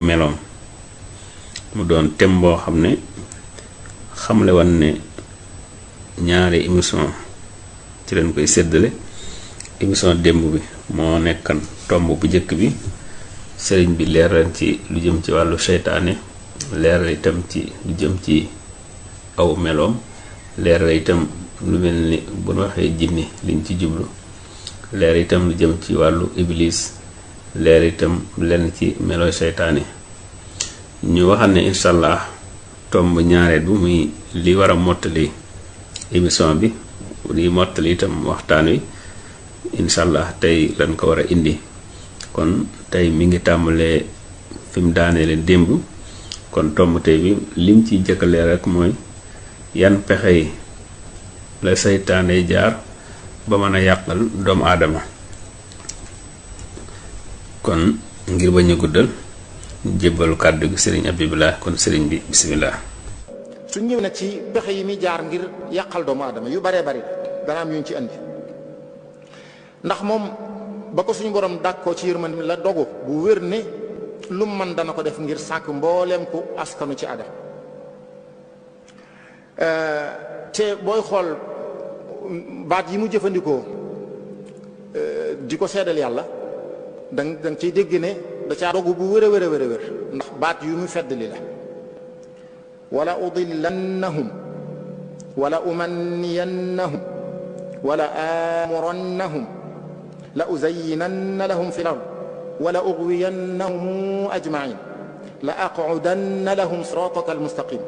meloom mu doon thème boo xam ne xamle woon ne ñaari émission ci leen koy séddale. émission démb bi moo nekkan tomb bu njëkk bi sëriñ bi leeral ci lu jëm ci wàllu seytaane, leeral itam ci lu jëm ci aw meloom, leeral itam lu mel ni bu ñu waxee jinni liñ ci jublu, leeral itam lu jëm ci wàllu iblis, leeral itam lenn ci melooy seytaane. ñu waxal ne incha allah tomb ñaareel bi muy li war a mottali émission bi, li mottali itam waxtaan wi incha allah tey lañ ko war a indi. kon tey mi ngi tàmbalee fi mu daaneele démb. kon tomb tey bi lim ci jëkkalee rek mooy yan pexe yi la seytaane jaar ba mën a yàqal doomu aadama. kon ngir bañ a guddal jébbalu kàddu gi sëriñ Abibullah. kon sëriñ bi bisimilah. su ñëw nag ci pexe yi muy jaar ngir yàqal doomu aadama yu baree bari dana am ñu ci andi, ndax moom ba ko suñu borom dàkkoo ci yërmande la dogu bu wér ne lu man dana ko def ngir sàkk mbooleem ku askanu ci adam. te booy xool baat yi mu jëfandikoo di ko seedal yàlla danga ciy dégg ne da caa dogu bu wér a wér a wér a wér, ndax baat yu mu feddali la. wala udillannahum wala umanniyannahum wala amurannahum la uzayyinanna lahum fi l-ard wala ughwiyannahum ajma'in la aq'udanna lahum sirataka al-mustaqim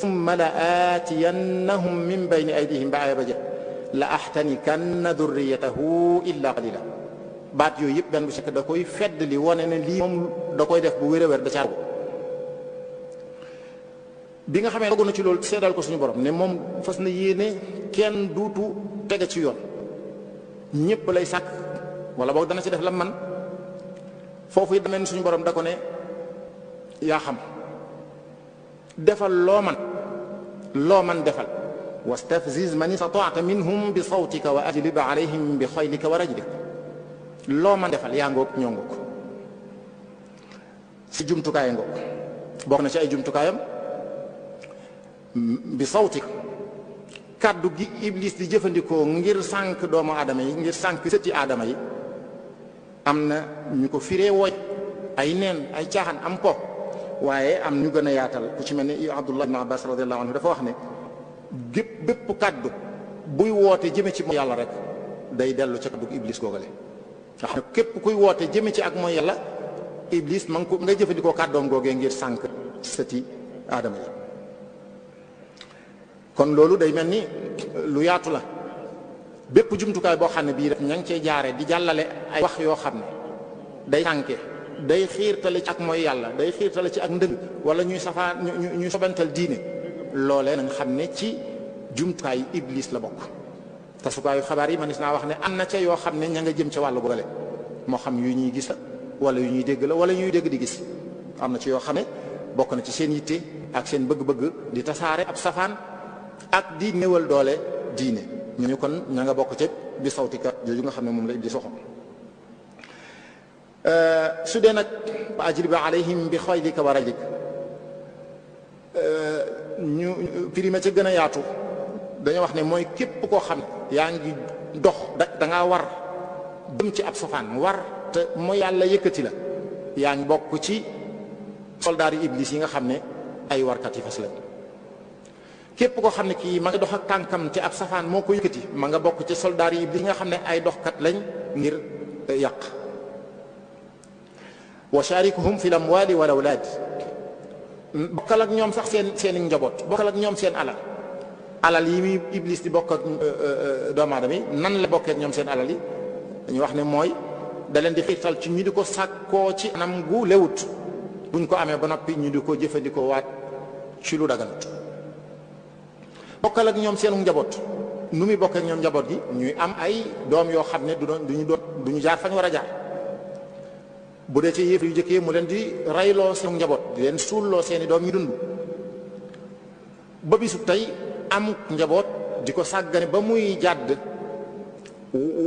thumma la aatiyannahum min bayni aydihim ba aya ba jeex la ahtanikanna dhurriyyatahu illa qalila. baat yooyu yëpp benn bu ci nekk da koy fedd li wane ne lii moom da koy def bu wér a wér da caa bi nga xamee dogu na ci loolu seedal ko suñu borom ne moom fas na yéene kenn duutu tege ci yoon, ñëpp lay sàkk wala boog dana ci def la man. foofu it dameen suñu borom da ko ne yaa xam, defal loo man defal. wastafziz man istata'ta minhum bi sawtika wa ajlib alayhim bi xaylika wa rajlik. loo man defal yaa ngoog ñoo ngoog ci jumtukaay ngoog. bokk na ci ay jumtukaayam bi sawtik, kàddu gi iblis di jëfandikoo ngir sànk doomu aadama yi, ngir sànk sëti aadama yi. am na ñu ko firee wooj ay neen ay caaxaan am ko, waaye am ñu gën a yaatal ku ci mel ni Abdullah ibn Abbas radiyallahu anhu dafa wax ne bépp kàddu buy woote jëme ci mooy yàlla rek day dellu ca kàddu iblis googale. nga xam ne képp kuy woote jëme ci ak mooy yàlla, iblis ma nga jëfandikoo kàddoom googee ngir sànk sëti aadama yi. kon loolu day mel ni lu yaatu la. bépp jumtukaay boo xam ne bii rek ña ngi cee jaare di jàllale ay wax yoo xam ne day sànke, day xiirtale ci ak mooy yàlla, day xiirtale ci ak ndëgg, wala ñuy ñuy sobantal diine, loolee na nga xam ne ci jumtukaay iblis la bokk. tasukaayu xabaar yi manis naa wax ne am na ca yoo xam ne ña nga jëm ca wàllu boole, moo xam yu ñuy gis la wala yu ñuy dégg la wala ñuy dégg di gis. am na ci yoo xam ne bokk na ci seen yitte ak seen bëgg-bëgg di tasaare ab safaan ak di néewal doole diine. ñu kon ña nga bokk ca bi sawtika jooju nga xam ne moom la iblis waxoon. su dee nag ajlib alayhim bi xaylika wa rajlik, ñu firime ca gën a yaatu dañoo wax ne mooy képp koo xam ne yaa ngi dox da ngaa war jëm ci ab safaan war te mooy yàlla yëkkati la, yaa ngi bokk ci soldaar yi iblis yi nga xam ne ay warkat yi fas lañ. képp koo xam ne kii ma nga dox ak tànkam te ab safaan moo ko yëkkati, ma nga bokk ci soldaar yi iblis nga xam ne ay doxkat lañ ngir yàq. wa sharikuhum fil amwali wal awlaad, bokkal ak ñoom sax seen njaboot, bokkal ak ñoom seen alal yi muy iblis di bokk ak doomu aadama yi. nan la bokkee ak ñoom seen alal yi? dañuy wax ne mooy da leen di xiirtal ci ñu di ko sàkkoo ci anam gu lewut, buñ ko amee ba noppi ñu di ko jëfandikoo waat ci lu daganut. bokkal ak ñoom seenu njaboot, nu muy bokkee ak ñoom njaboot gi ñuy am ay doom yoo xam ne duñu jaar fañ war a jaar. bu dee ci yëf yu jëkkee mu leen di rayloo seenu njaboot, di leen suulloo seeni doom ñu dund. ba bisu tey am njaboot di ko sàggane ba muy jàdd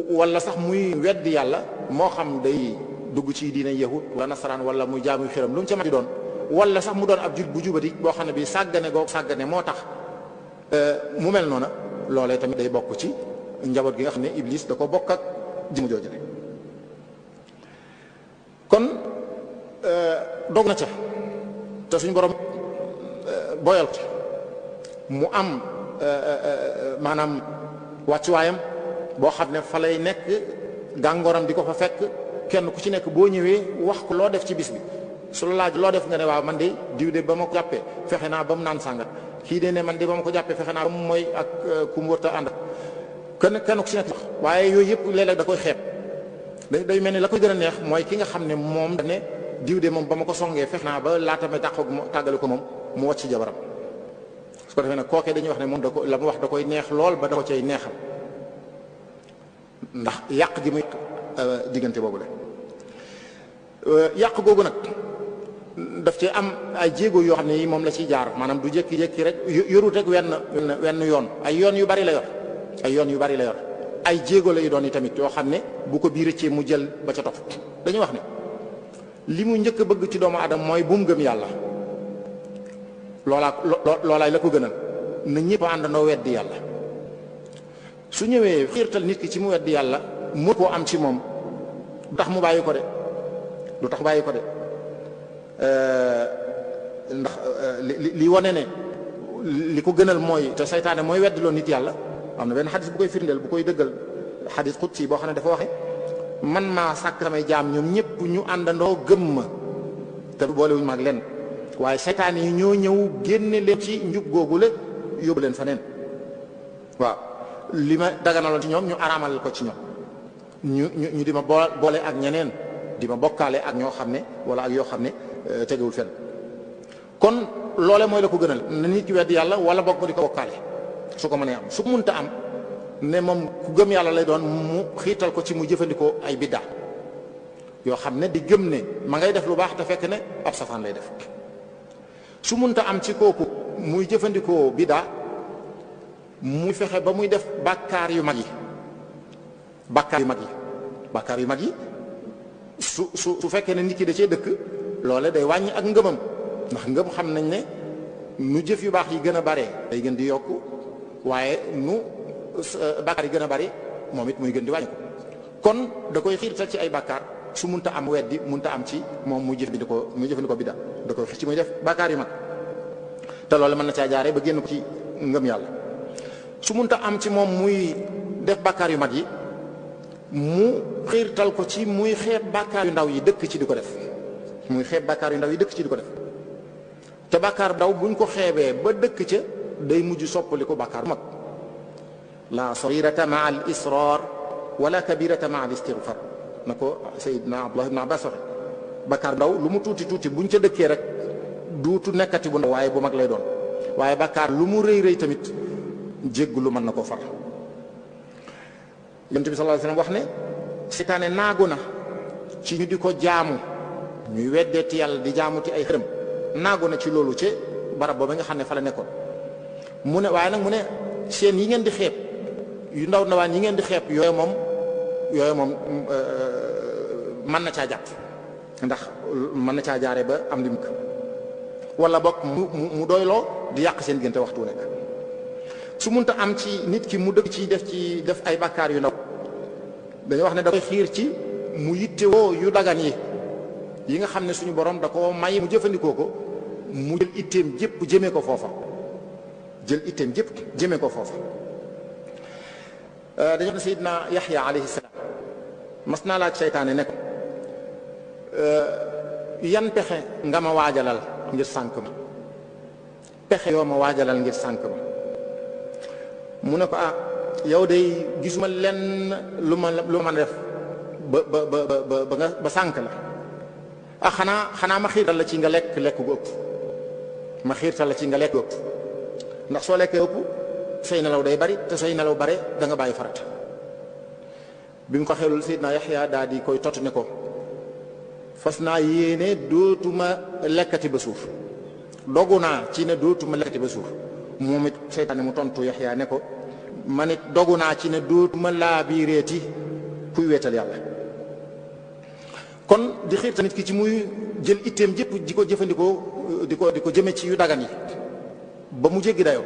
wala sax muy weddi yàlla, moo xam day dugg ci diine yahud wala nasaraan wala muy jaamu xiram lu mu ca mën di doon wala sax mu doon ab jul bu jubati boo xam ne bii sàggane moo tax mu mel noona loolee tamit day bokk ci njaboot gi nga xam ne iblis da ko bokk ak jëmu joojale kon dog na ca te suñu borom boyal ko mu am maanaam wàccuwaayam boo xam ne fa lay nekk gàngooram di ko fa fekk kenn ku ci nekk boo ñëwee wax ko loo def ci bis bi su la laaj loo def nga ne waaw man de diw de ba ma ko jàppee fexe naa ba mu naan sàngat kii de ne man de ba ma ko jàppee fexe naa ba mu mooy ak ku mu wërta ànd kenn ku ci nekk wax waaye yooyu yëpp léeg-léeg da koy xeeb day mel ni la koy gën a neex mooy ki nga xam ne moom da ne diw de moom ba ma ko songee fexe naa ba laata may tàggale ko moom mu wàcc ci jabaram su ko defee nag kookee dañuy wax ne moom da ko la mu wax da koy neex lool ba da ko cay neexal ndax yàq gi muy diggante boobu la yàq googu nag daf ci am ay jéego yoo xam ne yi moom la ciy jaar maanaam du jékki-jékki rek yorut rek wenn yoon ay yoon yu bari la yor ay jéego lay doon yi tamit yoo xam ne bu ko biir ci mu jël ba ca topp dañuy wax ne li mu njëkk a bëgg ci doomu aadama mooy bu mu gëm yàlla loolaay la ko gënal na ñëpp àndandoo weddi yàlla su ñëwee xiirtal nit ki ci mu weddi yàlla mu koo am ci moom du tax mu bàyyi ko de ndax li wane ne li ko gënal mooy te saytaane mooy weddiloo nit yàlla am na benn xadis bu koy firndeel bu koy dëggal xadis xudsi boo xam ne dafa waxe man maa sàkk samay jaam ñoom ñëpp ñu àndandoo gëm ma te boolewuñu ma ak lenn waaye saytaane yi ñoo ñëw génne leen ci njub googu la yóbbu leen fa neen waaw li ma daganaloon ci ñoom ñu araamal ko ci ñoom ñu di ma boole ak ñeneen di ma bokkaale ak ñoo xam ne wala ak yoo xam ne tegewul fenn kon loole mooy la ko gënal na nit ki weddi yàlla wala bokk di ko bokkaale su ko mënee am su ko mënta am ne moom ku gëm yàlla lay doon mu xiital ko ci mu jëfandikoo ay biddaa yoo xam ne di gëm ne ma ngay def lu baax te fekk ne ab safaan lay def su mënta am ci kooku muy jëfandikoo biddaa muy fexe ba muy def bàkkaar yu mag yi su fekkee ne nit ki da cee dëkk loole day wàññi ak ngëmam ndax ngëm xam nañ ne nu jëf yu baax yi gën a bare day gën di yokk waaye nu bàkkaar yi gën a bari moom it muy gën di wàññi kon da koy xiirtal ci ay bàkkaar su munta am weddi munta am ci moom muy jëfandikoo bidda da koy xiir ci muy def bàkkaar yu mag te loolu mën na caa jaare ba génn ko ci ngëm yàlla su munta am ci moom muy def bàkkaar yu mag yi mu xiirtal ko ci muy xeeb bàkkaar yu ndaw yi dëkk ci di ko def te bàkkaar ndaw buñ ko xeebee ba dëkk ca day mujj soppali ko bàkkaar mag la saghirata ma al israr wala kabirata ma al istighfar na ko Seydina Abdullah ibn Abbas waxe bàkkaar ndaw lu mu tuuti tuuti buñ ca dëkkee rek duutu nekkati bu ndaw waaye bu mag lay doon waaye bàkkaar lu mu rëy rëy tamit jéggu lu mën na koo far Yonent bi sallallahu alayhi wasallam wax ne seytaane naagu na ci ñu di ko jaamu ñuy weddeeti yàlla di jaamuti ay xërëm naagu na ci loolu ci barab boobu nga xam ne fa la nekkoon mu ne waaye nag mu ne seen yi ngeen di xeeb yu ndaw ndawaan yi ngeen di xeeb yooyu moom mën na caa jàpp ndax mën na caa jaaree ba am lim ko wala bokk mu doyloo di yàq seen diggante waxtu nekk su munta am ci nit ki mu dëkk ci def ay bàkkaar yu ndaw dañuy wax ne da koy xiir ci mu yittewoo yu dagan yi nga xam ne suñu borom da ko may mu jëfandikoo ko mu jël itteem jépp jëmee ko foofa dañu wax ne Seydina Yaxya alayhi salaam mas naa laaj seytaane ne ko yan pexe nga ma waajalal ngir sànk ma pexe yoo ma waajalal ngir sànk ma mu ne ko yow day gisuma lenn lu ma def ba sànk la xanaa ma xiirtal la ci nga lekk gu ëpp ndax soo lekkee ëpp say nelaw day bari te say nelaw bare da nga bàyyi farata bi mu ko xelul Seydina Yaxya daal di koy tott ne ko fas naa yéene dootuma lekkati ba suuf dogu naa ci ne dootuma lekkati ba suuf moom it seytaane mu tontu Yaxya ne ko man it dogu naa ci ne dootuma laabireeti kuy weetal yàlla kon di xiirtal nit ki ci muy jël itteem jëpp di ko jëfandikoo di ko jëme ci yu dagan yi ba mu jéggi dayoo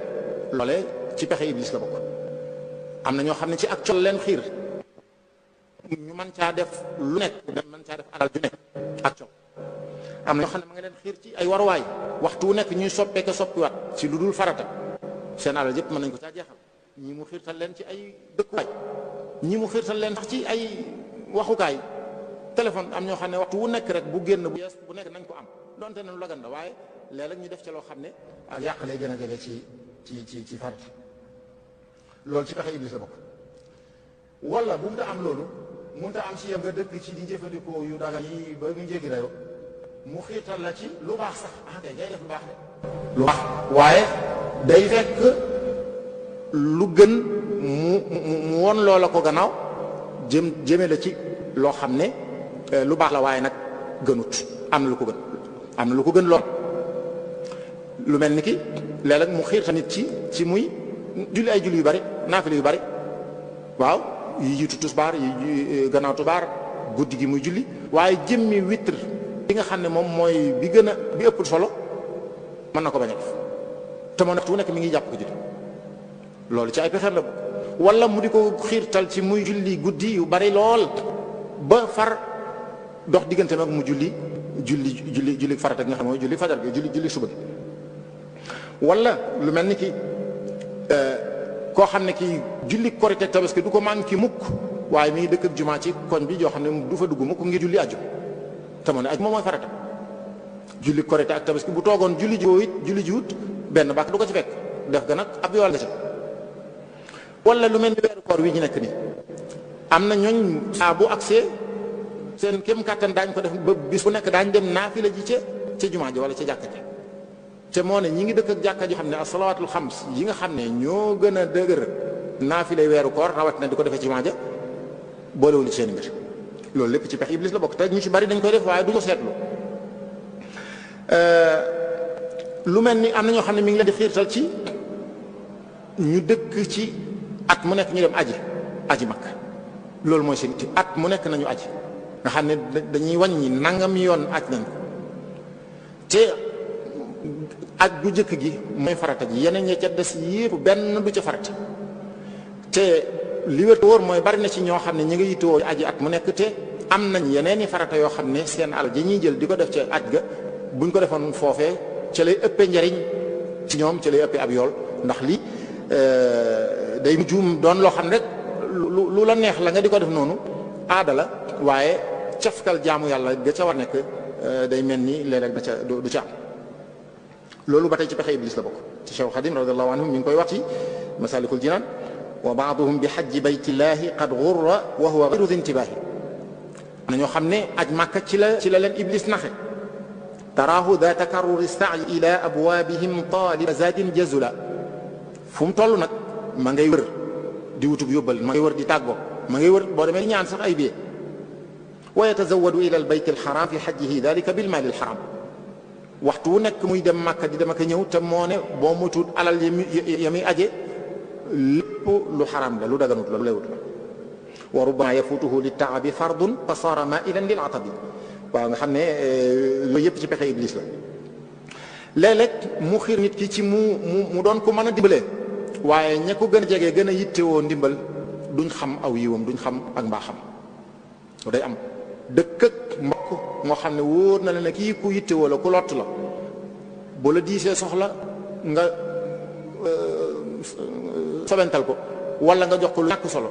loole ci pexe iblis la bokk. am na ñoo xam ne ci ak col leen xiir ñu mën caa def lu nekk mën caa def alal ju nekk ak col. am na ñoo xam ne ma nga leen xiir ci ay waruwaay waxtu wu nekk ñuy soppeeke soppiwaat ci lu dul farata seen alal yëpp mën nañ ko caa jeexal. ñi mu xiirtal leen ci ay dëkkuwaay ñi mu xiirtal leen sax ci ay waxukaay téléphone. am ñoo xam ne waxtu wu nekk rek bu génn bu yees bu nekk nañ ko am donte ne lu lagan la waaye léeg-léeg ñu def ci loo xam ne ak yàq lay gën a jege ci farata. loolu ci pexe iblis la bokk. wala bu mu ta am loolu mënut a am ci yam nga dëkk ci di jëfandikoo yu daga yi ba mu jéggi dayoo mu xiirtal la ci lu baax sax kay ngay def lu baax de lu baax waaye day fekk lu gën mu won loola ko gannaaw jëme la ci loo xam ne lu baax la waaye nag gënut am na lu ko gën lool. lu mel ni ki léeg-léeg mu xiirtal nit ci muy julli ay julli yu bari naafile yu bari waaw yi jiitu tusbaar yi gannaaw tusbaar guddi gi muy julli waaye jëmmi witr bi nga xam ne moom mooy bi ëpp solo mën na ko bañ a def te moo nekk tu nekk mi ngi jàpp ko julli loolu ci ay pexeem la wala mu di ko xiirtal ci muy julli guddi yu bari lool ba far dox diggante mag mu julli farata gi nga xam ne mooy julli fajar gi julli suba gi. wala lu mel ni ki koo xam ne ki julli korite tabaski du ko manqué mukk waaye mi ngi dëkk ak jumaa ci koñ bi joo xam ne du fa dugg mukk ngir julli aju te moo ne aju moom mooy farata. julli korite ak tabaski bu toogoon julli jiwut benn bàkk du ko ci fekk def ga nag ab yool nga ca. wala lu mel ni weeru koor wi ñu nekk nii am na ñooñ saa bu agsee seen kéem kàttan daañ ko def ba bis bu nekk daañ dem naafila ji ca jumaa ji wala ca jàkka ji te moo ne ñi ngi dëkk ak jàkka joo xam ne as-salawaatul xams yi nga xam ne ñoo gën a dëgër naafilay weeru koor rawat na di ko defee ci jumaa ja boolewul ci seen mbir loolu lépp ci pex iblis la bokk te ñu ci bari dañ koy def waaye du ko seetlu. lu mel ni am na ñoo xam ne mi ngi leen di xiirtal ci ñu dëkk ci at mu nekk ñu dem aji Makka loolu mooy seen ci at mu nekk nañu aji nga xam ne dañuy wàññi nangam yoon aj nañ ko te aj gu jëkk gi mooy farata ji yeneen ña ca des yépp benn du ca farata te li wér wóor mooy bari na ci ñoo xam ne ñi nga yittewoo aji at mu nekk te am nañ yeneen i farata yoo xam ne seen alal ji ñuy jël di ko def ca aj ga buñ ko defoon foofee ca lay ëppee njariñ ci ñoom ca lay ëppee ab yool ndax li day mujj doon loo xam rek lu la neex la nga di ko def noonu aada la waaye cafkal jaamu yàlla ga ca war nekk day mel ni léeg-léeg da ca du ca am. loolu ba tey ci pexe iblis la bokk ci Cheikh Xadim radiyallahu anhu mi ngi koy wax ci Masalikul Jinaan wa baaduhum bi hajji baytillahi qad ghurra wa huwa ghayru dhi intibaahi na ñoo xam ne aj Makka ci la leen iblis naxe taraahu daa takarruri sa'yi ila abwaabihim taaliba zaadin jazula fu mu toll nag ma ngay wër di wutub yóbbal ma ngay wër di tàggoo ma ngay wër boo demee ñaan sax ay bie wa yatazawwadu ila albayt alxaram fi hajjihi dalika bilmaali alxaram waxtu wu nekk muy dem Makka di dem ak ñëw te moo ne boo mutuut alal ya muy aje lépp lu xaram la lu daganut la lu lewut la wa rubbama yafutuhu li taabi fardun fa saara mailan lil atabi waaw nga xam ne loolu yëpp ci pexe iblis la léeg-léeg mu xiir nit ki ci mu doon ko mën a dimbalee waaye ña ko gën a jege gën a yittewoo ndimbal duñ xam aw yiwam duñ xam ak mbaaxam day am dëkk ak mbokk moo xam ne wóor na la ne kii ku yittewoo la ku lott la bu la diisee soxla nga sobental ko wala nga jox ko lu ñàkk solo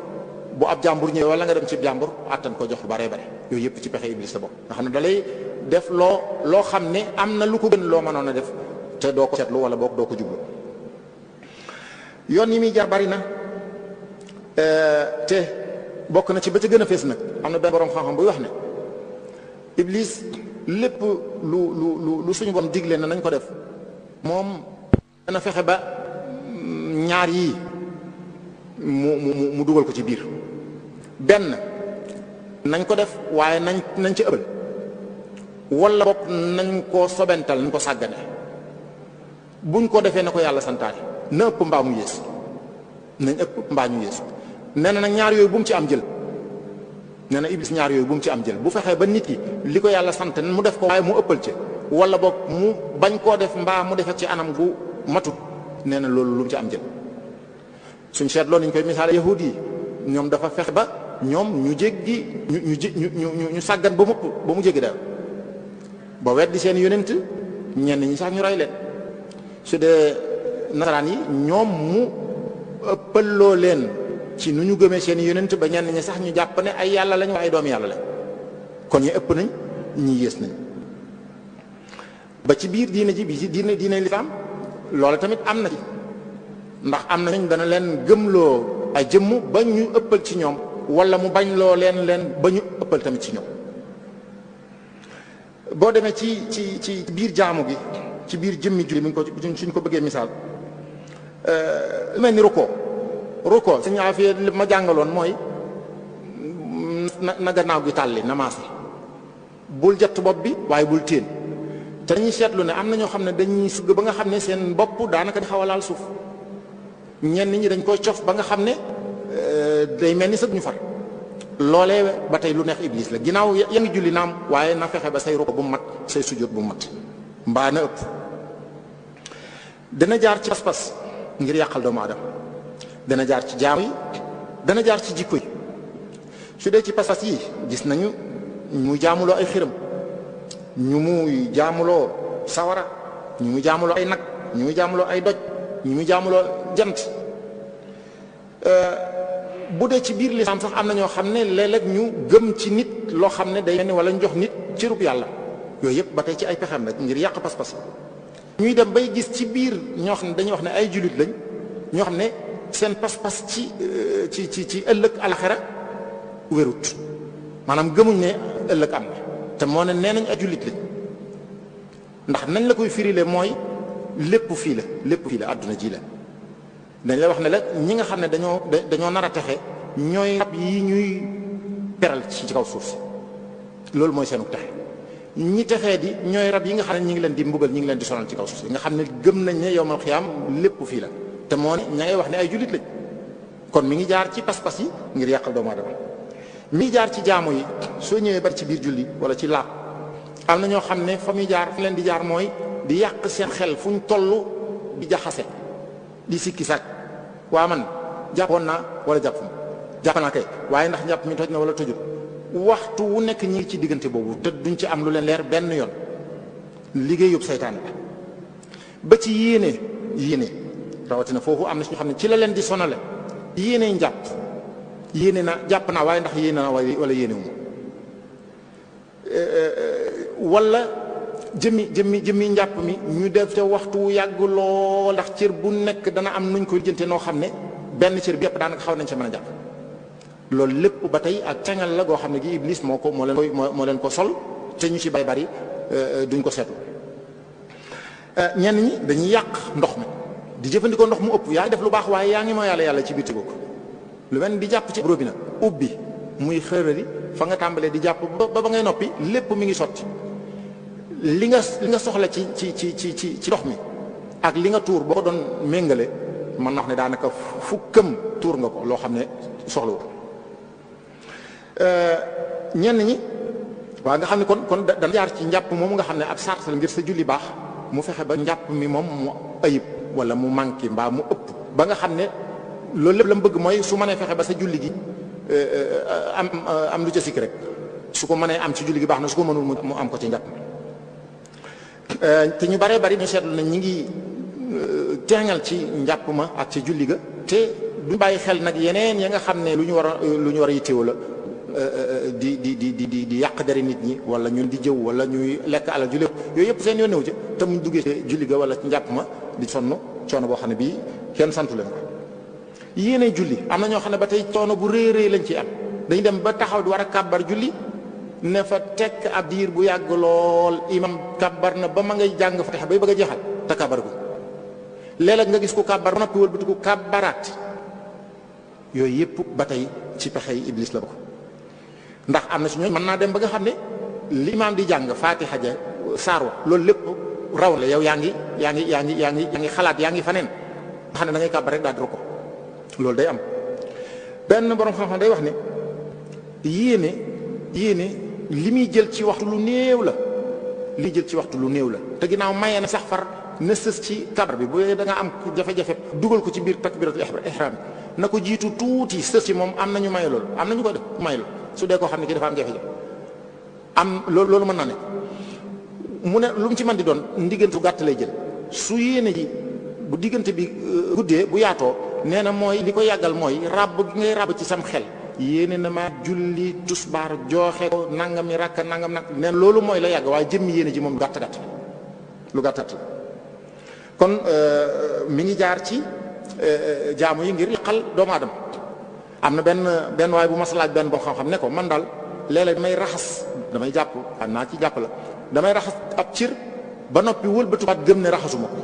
bu ab jàmbur ñëwee wala nga dem ci jàmbur attan ko jox lu bare bare yooyu yëpp ci pexe iblis la bokk nga xam ne da lay def loo xam ne am na lu ko gën loo mënoon a def te doo ko seetlu wala boog doo ko jublu yoon yi muy jaar bari na te bokk na ci ba ca gën a fees nag am na benn borom xam-xam buy wax ne iblis lépp lu suñu borom digle na nañ ko def moom dana fexe ba ñaar yii mu dugal ko ci biir benn nañ ko def waaye nañ ci ëppal wala bopp nañ ko sobental nañ ko sàggane buñ ko defee na ko yàlla santaane na ëpp mbaa mu yées nañ ëpp mbaa ñu yées nee na nag ñaar yooyu bu mu ci am jël nee na iblis ñaar yooyu bu mu ci am jël. bu fexee ba nit ki li ko yàlla sant mu def ko waaye mu ëppal ci wala boog mu bañ koo def mbaa mu defee ci anam gu matut nee na loolu lu mu ci am jël. suñ seetloo niñ koy misaale yahud yi ñoom dafa fexe ba ñoom ñu jéggi ñu sàggan ba mu jéggi dayo ba weddi seen yonent ñenn ñi sax ñu rey leen. su dee nasaraan yi ñoom mu ëppaloo leen ci nu ñu gëmee seen yonent ba ñenn ñi sax ñu jàpp ne ay yàlla lañu ay doomi yàlla lañ kon ñu ëpp nañ ñi yées nañ. ba ci biir diine ji bi ci diine lislaam loolu tamit am na ci ndax am nañ dana leen gëmloo ay jëmm ba ñu ëppal ci ñoom wala mu bañ loo leen ba ñu ëppal tamit ci ñoom. boo demee ci biir jaamu gi ci biir jëmmi julli mi ngi ko suñ ko bëggee misaal lu mel ni rukkoo suñu affaire li ma jàngaloon mooy na gannaaw gi tàlli na maase bul jett bopp bi waaye bul téen te dañuy seetlu ne am na ñoo xam ne dañuy sugg ba nga xam ne seen bopp daanaka di xaw a laal suuf ñenn ñi dañ koy cof ba nga xam ne day mel ni sëg ñu far loolee ba tey lu neex iblis la ginnaaw ya ngi julli naam waaye na fexe ba say rukkoo bu mu mat say sujjóot bu mu mat mbaa na ëpp. dana jaar ci pas-pas ngir yàqal doomu aadama dana jaar ci jaamu yi dana jaar ci jikko yi. su dee ci pas-pas yi gis nañu muy jaamuloo ay xiram ñu muy jaamuloo sawara ñu muy jaamuloo ay nag ñu muy jaamuloo ay doj ñu muy jaamuloo jant. bu dee ci biir lislaam sax am na ñoo xam ne léeg-léeg ñu gëm ci nit loo xam ne day mel ni wala ñu jox nit cërub yàlla yooyu yëpp ba tey ci ay pexem rek ngir yàq pas-pas ñuy dem bay gis ci biir ñoo xam ne dañuy wax ne ay jullit lañ ñoo xam ne seen pas-pas ci ëllëg alaxira wérut maanaam gëmuñ ne ëllëg am na te moo ne nee nañ ay jullit lañ ndax nañ la koy firile mooy lépp fii la àdduna ji la dañ lay wax ne la ñi nga xam ne dañoo nar a texe ñooy rab yi ñuy peral ci kaw suuf si loolu mooy seenu texe ñi texee di ñooy rab yi nga xam ne ñi ngi leen di mbugal ñi ngi leen di sonal ci kaw suuf si nga xam ne gëm nañ ne yowmal xiyaam lépp fii la te moo ne ña ngay wax ne ay jullit lañ kon mi ngi jaar ci pas-pas yi ngir yàqal doomu aadama mi ngi jaar ci jaamu yi soo ñëwee bari ci biir julli wala ci laab am na ñoo xam ne fa muy jaar fu leen di jaar mooy di yàq seen xel fu ñu toll di jaxase di sikki sàkk waa man jàppoon naa wala jàpp naa kay waaye ndax njàpp mi toj na wala tojul waxtu wu nekk ñi ngi ci diggante boobu te duñ ci am lu leen leer benn yoon liggéeyub seytaane la ba ci yéene rawatina foofu am na suñu xam ne ci la leen di sonale yéene njàpp yéene na jàpp naa waaye ndax yéene na wala yéene wu wala jëmmi njàpp mi ñu def te waxtu wu yàgg lool ndax cër bu nekk dana am nuñ koy jënte noo xam ne benn cër bi yëpp daanaka xaw nañ sa mën a jàpp loolu lépp ba tey ak cangal la goo xam ne gi iblis moo leen ko sol te ñu ci bari duñ ko seetlu. ñenn ñi dañuy yàq ndox mi di jëfandikoo ndox mu ëpp yaa ngi def lu baax waaye yaa ngi mooy yàlla ci biir ko lu mel di jàpp ci robinet ubbi muy xërëri fa nga tàmbalee di jàpp ba ngay noppi lépp mi ngi sotti li nga soxla ci ndox mi ak li nga tuur boo ko doon méngale mën na wax ne daanaka fukkam tuur nga ko loo xam ne soxla wu ñenn ñi waaw nga xam ne kon dana jaar ci njàpp moomu nga xam ne ab sart la ngir sa julli baax mu fexe ba njàpp mi moom mu ayib wala mu manqué mbaa mu ëpp ba nga xam ne loolu lépp la mu bëgg mooy su mënee fexe ba sa julli gi am lu ca sikk rek su ko mënee am ci julli gi baax na su ko mënul mu am ko ci njàpp te ñu baree bari ñu seetlu ne ñi ngi teeŋal ci njàpp ma ak ci julli ga te du bàyyi xel nag yeneen ya nga xam ne lu ñu war a yittewoo la di yàq deri nit ñi wala ñun di jëw wala ñuy lekk alal ju lépp yooyu yëpp seen yoon newu ci te muñ duggee ci julli ga wala ci njàpp ma di sonn coono boo xam ne bii kenn santu leen ko yéene julli am na ñoo xam ne ba tey coono bu rëy lañ ci am dañu dem ba taxaw di war a kàbbar julli ne fa tekk ab diir bu yàgg lool imam kàbbar na ba ma ngay jàng fatiha bay bëgg a jeexal te kàbbar ko léeg-léeg nga gis ko kàbbar ba noppi wëlbati ko kàbbaraat yooyu yëpp ba tey ci pexey iblis la bokk ndax am na si ñooñu mën naa dem ba nga xam ne li imaam di jàng fatiha ja saar wa loolu lépp raw la yow yaa ngi xalaat yaa ngi faneen nga xam ne da ngay kàbbar rek daal di ko loolu day am benn borom xam-xam day wax ne yéene li muy jël ci waxtu lu néew la te ginnaaw maye na sax far na sës ci kabar bi bu da nga am jafe-jafe dugal ko ci biir takbiratul ihram na ko jiitu tuuti sës ci moom am nañu may loolu am nañu ko def may loolu su dee koo xam ne ki dafa am jafe-jafe am loolu mën na ne mu ne lu mu ci mën di doon ndiggantu gàtt lay jël su yéene ji bu diggante bi guddee bu yaatoo nee na mooy li ko yàggal mooy ràbb gi ngay ràbb ci sam xel yéene na ma julli tusbaar jooxe ko nangami rakka nangam nag nee na loolu mooy la yàgg waaye jëmmi yéene ji moom gàtt lu gàttat la kon mi ngi jaar ci jaamu yi ngir yàqal doomu aadama am na benn waaye bu masalaaj benn boo xam ne ko man daal léeg-léeg damay jàpp xam naa ci jàpp la damay raxas ab cir ba noppi wëlbatuwaat gëm ne raxasuma ko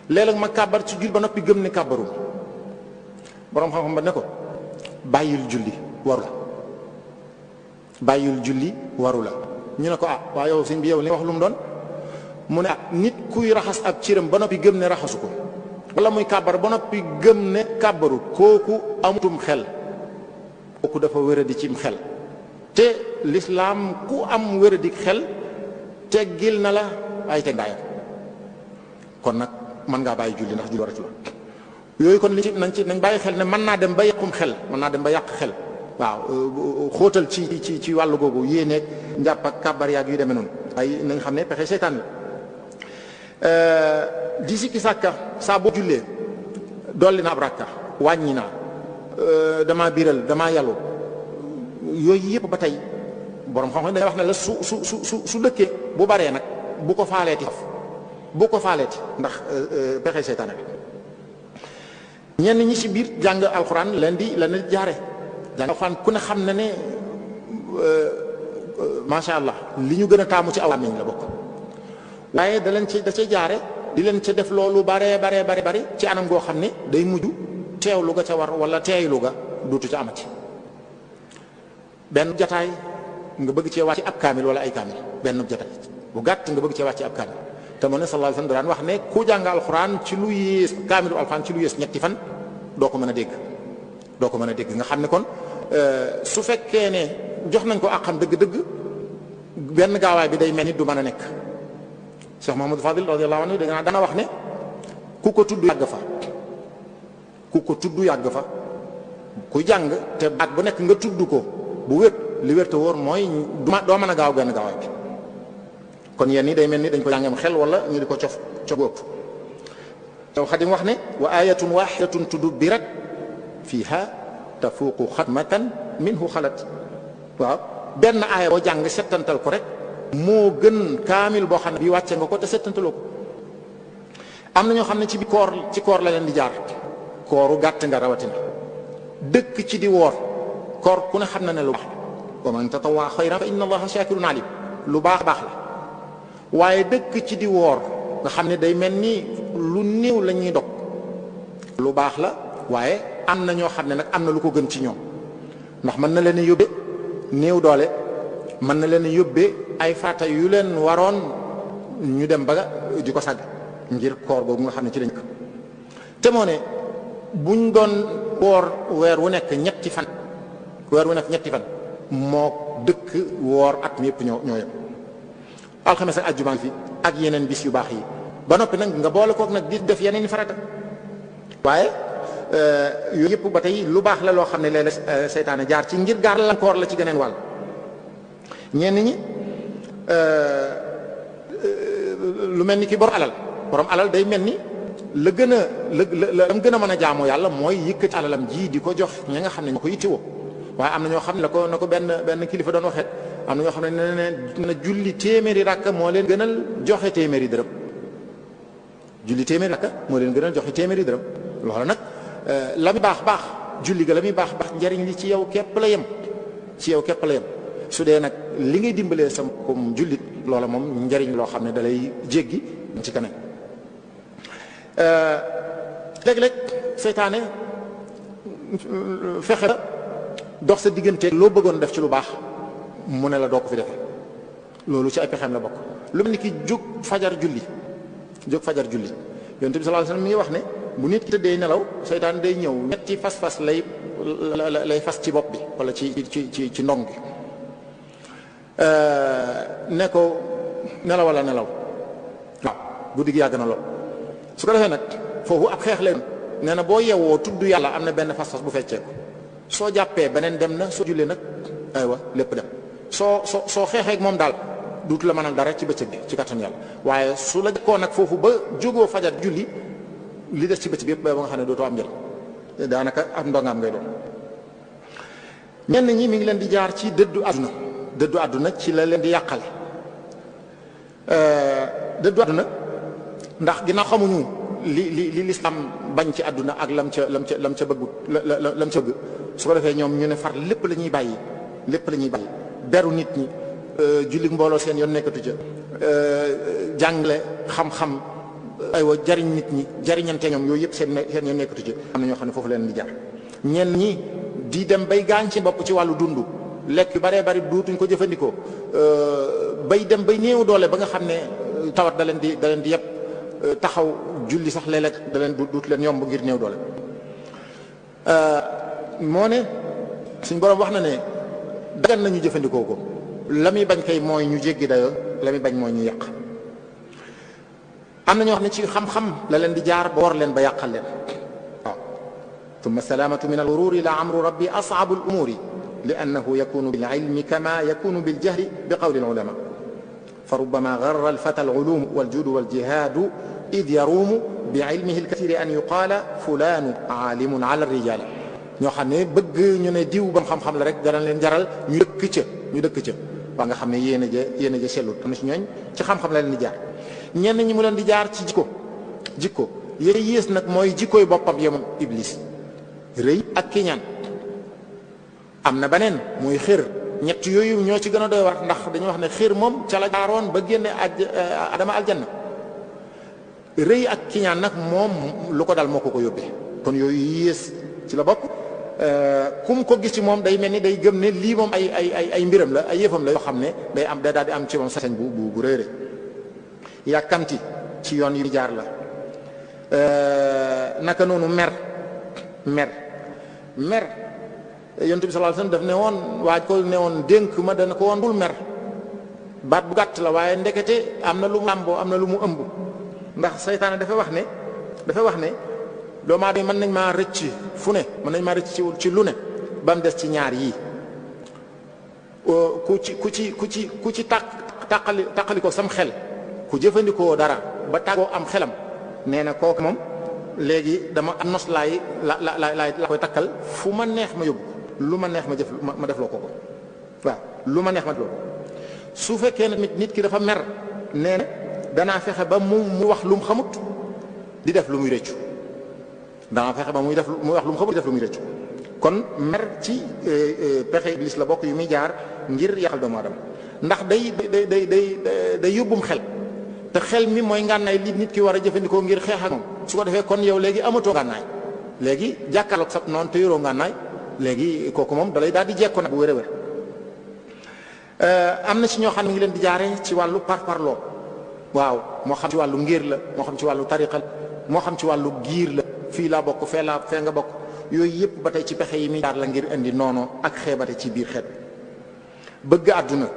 léeg-léeg ma kàbbar ci julli ba noppi gëm ne kàbbaruma boroom xam-xam ba ne ko bàyyil julli waru la ñu ne ko waa yow sëñ bi yow li wax lu mu doon mu ne nit kuy raxas ab ciram ba noppi gëm ne raxasu ko wala muy kàbbar ba noppi gëm ne kàbbaru kooku amutum xel kooku dafa wéradi cim xel te lislaam ku am wéradi xel teggil na la ay teggaayam kon nag mën ngaa bàyyi julli ndax julli war a ci la yooyu kon nañ bàyyi xel ne mën naa dem ba yàqum xel mën naa dem ba yàq xel waaw xóotal ci wàllu googu yéeneeg njàpp ak kàbbar yaag yu demee noonu ay nañ xam ne pexe seytaan la di sikki sàkka saa boo jullee dolli na ab rakka wàññi naa damaa biral damaa yàllu yooyu yëpp ba tey borom xam-xam dañuy wax ne la su dëkkee bu baree nag bu ko faaleeti ndax pexe seytaane bi ñenn ñi ci biir jàng alxuraan leen di jaare jàng alxuraan ku ne xam na ne macha allah li ñu gën a taamu ci aw làmmiñ la bokk waaye da cay jaare di leen ca def loolu bare ci anam goo xam ne day mujj teewlu ga ca war wala teeylu ga duutu ca amati benn jataay nga bëgg cee wàcc ab kaamil wala ay kaamil benn jataay bu gàtt nga bëgg cee wàcc ab kaamil te moo ne sallallahu alayhi wasallam daan wax ne ku jàng alxuraan ci lu yées kaamilu alxuraan ci lu yées ñetti fan doo ko mën a dégg nga xam ne kon su fekkee ne jox nañ ko àqam dëgg-dëgg benn gaawaay bi day mel ni du mën a nekk Cheikh Mouhamadou Fadil radiyallahu anhu dana wax ne ku ko tudd yàgg fa ku jàng te baat bu nekk nga tudd ko bu wér li wér te wóor mooy doo mën a gaaw benn gaawaay bi kon yenn yi day mel ni dañ ko jàngam xel wala ñu di ko cof ëpp yow Xadim wax ne wa ayatun wahidatun tudubbirat fiha tafuuqu xatmatan minhu xalat waaw benn aaya boo jàng settantal ko rek moo gën kaamil boo xam ne bii wàcce nga ko te settantaloo ko am na ñoo xam ne ci koor la leen di jaar kooru gàtt nga rawatina dëkk ci di woor koor ku ne xam na ne lu baax wa man tatawwa xayran fa inna allaha shakirun alim lu baax la waaye dëkk ci di woor nga xam ne day mel ni lu néew la ñuy dog lu baax la waaye am na ñoo xam ne nag am na lu ko gën ci ñoom ndax mën na leen yóbbe néew doole mën na leen yóbbe ay fàtta yu leen waroon ñu dem ba di ko sàgg ngir koor googu nga xam ne ci lañ ko te moo ne buñ doon woor weer wu nekk ñetti fan moo dëkk woor at mi yëpp ñoo yem alxames ak àjjuma fi ak yeneen bis yu baax yi ba noppi nag nga boole kook nag di def yeneen i farata waaye yooyu yëpp ba tey lu baax la loo xam ne léeg-léeg seytaane jaar ci ngir gàllankoor la ci geneen wàll ñenn ñi lu mel ni ki borom alal day mel ni la gën a mën a jaamoo yàlla mooy yëkkati alalam ji di ko jox ñi nga xam ne ñoo ko yittewoo waaye am na ñoo xam ne na ko benn kilifa doon waxee am na ñoo xam ne na julli téeméeri rakka moo leen gënal joxe téeméeri dërëm loolu nag la muy baax julli ga la muy baax njariñ li ci yow képp la yem su dee nag li ngay dimbalee sa comme jullit loola moom njariñ loo xam ne da lay jéggi ci kanam léeg-léeg seytaane fexe ba dox sa diggante loo bëggoon def ci lu baax mu ne la doo ko fi defee loolu ci ay pexeem la bokk lu mel ni ki jóg fajar julli Yonent bi sallallahu alayhi wasallam mi ngi wax ne bu nit ki tëddee nelaw seytaan day ñëw ñetti fas-fas lay lay fas ci bopp bi wala ci ndong gi ne ko nelaw wala nelaw waaw guddi gi yàgg na lool. su ko defee nag foofu ab xeex leen nee na boo yewwoo tudd yàlla am na benn fas-fas bu feccee ko soo jàppee beneen dem na soo jullee nag aywa lépp dem soo xeexee ak moom daal duutu la mënal dara ci bëccëg bi ci kattan yàlla waaye su la jëkkoo nag foofu ba jógoo fajar julli li des ci bëccëg bi yëpp ba nga xam ne dootoo am njël daanaka am ndongaam ngay doon. ñenn ñi mi ngi leen di jaar ci dëddu àdduna ci la leen di yàqale dëddu àdduna ndax ginnaaw xamuñu li lislaam bañ ci àdduna ak lam ca bëggut lam ca bëgg su ko defee ñoom ñu ne far lépp la ñuy bàyyi beru nit ñi julli mbooloo seen yoon nekkatu ca jàngale xam-xam aywa jariñ nit ñi jariñante ñoom yooyu yëpp seen yoon nekkatu ca. am na ñoo xam ne foofu leen di jaar ñenn ñi di dem bay gaañ ci bopp ci wàllu dund lekk yu baree bari duutuñ ko jëfandikoo bay dem bay néew doole ba nga xam ne tawat da leen di yëpp taxaw julli sax léeg-léeg da leen duut leen yomb ngir néew doole. moo ne suñ borom wax na ne dagan nañu jëfandikoo ko la muy bañ kay mooy ñu jéggi dayoo la muy bañ mooy ñu yàq. am na ñoo xam ne ci xam-xam la leen di jaar ba war leen ba yàqal leen waaw. tumma salaamatu min al-ghururi la amru rabbi as'abu al-umuri li annahu yakunu bil ilmi kama yakunu bil jahli bi qawli al-ulama fa rubbama gharra al-fata al-ulum wal-judu wal-jihadu id yarumu bi ilmihi al-kathiri an yuqala fulanu alimun ala ar-rijali. ñoo xam ne bëgg ñu ne diw ba xam-xam la rek dana leen jaral ñu dëkk ca ba nga xam ne yéen a ja sellut. am na ci ñooñ ci xam-xam la leen di jaar. ñenn ñi mu leen di jaar ci jikko yées nag mooy jikkooy boppam yemoom iblis rëy ak kiñaan. am na beneen muy xër ñett yooyu ñoo ci gën a doy war ndax dañu wax ne xër moom ca la jaaroon ba génne adama aljanna. rëy ak kiñaan nag moom lu ko dal moo ko yóbbee kon yooyu yées ci la bokk. kum ko gis ci moom day mel ni day gëm ne lii moom ay mbiram la ay yëfam la yoo xam ne day daal di am ci moom sañ bu rëy rëy. yàkkamti ci yoon yu jaar la naka noonu mer yonent bi sallallahu alayhi wasallam daf ne woon waaj ko ne woon dénk ma dana ko woon bul mer baat bu gàtt la waaye ndekete am na lu mu làmboo am na lu mu ëmb ndax seytaane dafa wax ne doomu aadama mën nañ maa rëcc fu ne mën nañ maa rëcc ci lu ne ba mu des ci ñaar yii ku ci tàqali ko sam xel ku jëfandikoo dara ba tàggoo am xelam nee na kooku moom léegi dama am nos la koy takkal fu ma neex ma yóbbu lu ma neex ma def loo ko waaw lu ma neex ma def loo ko su fekkee nit ki dafa mer nee na danaa fexe ba mu wax lu mu xamut di def lu muy rëccu danaa fexe ba muy wax lu mu xamut di def lu muy rëccu kon mer ci pexe iblis la bokk yu muy jaar ngir yàqal doomu aadama ndax day yóbbum xel te xel mi mooy ngànnaay li nit ki war a jëfandikoo ngir xeex ak moom su ko defee kon yow léegi amatoo ngànnaay léegi jàkkaarloog sab noonu te yoroo ngànnaay léegi kooku moom dalay daal di jekko nag bu wér a wér. am na ci ñoo xam ne ngi leen di jaare ci wàllu parparloo waaw moo xam ci wàllu ngir la moo xam ci wàllu tariqa moo xam ci wàllu giir la fii laa bokk fee nga bokk yooyu yëpp ba tey ci pexe yi muy jaar la ngir indi noonu ak xeebate ci biir xeet bëgg àdduna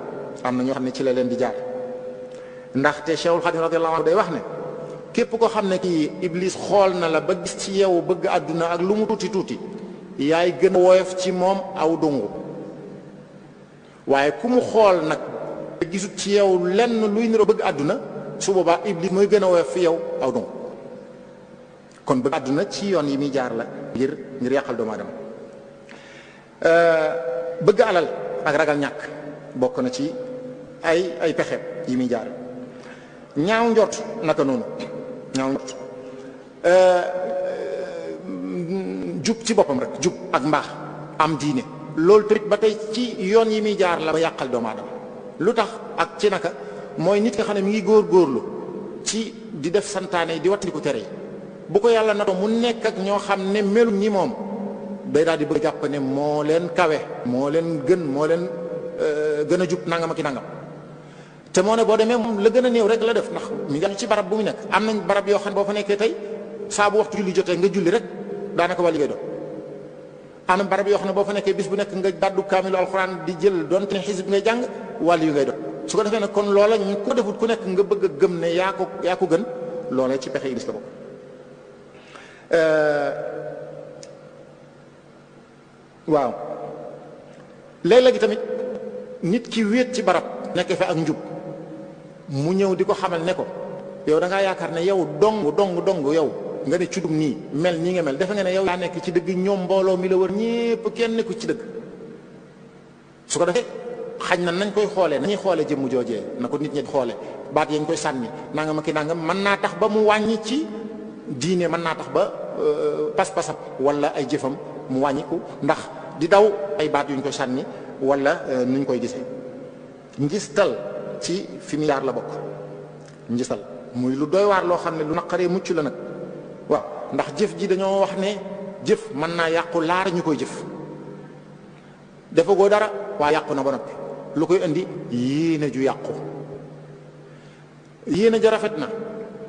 am na ñoo xam ne ci la leen di jaar. ndaxte Cheikhul Khadim radiyallahu anhu day wax ne képp ko xam ne kii iblis xool na la ba gis ci yow bëgg àdduna ak lu mu tuuti yaay gën a woyof ci moom aw dungu waaye ku mu xool nag ba gisut ci yow lenn luy niroo bëgg àdduna su boobaa iblis mooy gën a woyof fi yow aw dungu kon bëgg àdduna ci yoon yi muy jaar la ngir yàqal doomu aadama. bëgg alal ak ragal ñàkk bokk na ci ay pexe yi muy jaar. ñaaw njort naka noonu ñaaw njort jub ci boppam rek jub ak mbaax am diine loolu tamit ba tey ci yoon yi muy jaar la ba yàqal doomu aadama lu tax ak ci naka mooy nit nga xam ne mi ngi góorgóorlu ci di def santaane di wattandiku tere yi bu ko yàlla natoo mu nekk ak ñoo xam ne melu ñi moom day daal di bëgg jàpp ne moo leen kawe moo leen gën moo leen gën a jub nangam ak i nangam te moo ne boo demee moom la gën a néew rek la def ndax mi ngi ci barab bu mu nekk am nañ barab yoo xam ne boo fa nekkee tey saa bu waxtu julli jotee nga julli rek daanaka wàll ngay doon am barab yoo xam ne boo fa nekkee bis bu nekk nga gàddu kaamilu alxuraan di jël donte ne xisib ngay jàng wàll yu ngay doon su ko defee nag kon loola ñu ko defut ku nekk nga bëgg a gëm ne yaa ko gën loola ci pexe iblis la bokk. waaw léeg-léegi tamit nit ki wéet ci barab nekk fa ak njub mu ñëw di ko xamal ne ko yow da ngaa yaakaar ne yow dong yow nga ne cudum nii mel nii nga mel defe nga ne yow yaa nekk ci dëgg ñoom mbooloo mi la wër ñépp kenn nekku ci dëgg. su ko defee xañ na nañ koy xoolee nañuy xoolee jëmm joojee na ko nit ñi xoole baat yañ koy sànni nangam ak nangam mën naa tax ba mu wàññi ci diine, mën naa tax ba pas-pasam wala ay jëfam mu wàññiku ndax di daw ay baat yuñ koy sànni wala nuñ koy gisee. njistal ci fi mu yaar la bokk. njistal muy lu doy waar loo xam ne lu naqaree mucc la nag waaw ndax jëf ji dañoo wax ne jëf mën naa yàqu laara ñu koy jëf defagoo dara waa yàqu na ba noppi lu koy indi yéene ju yàqu. yéene ja rafet na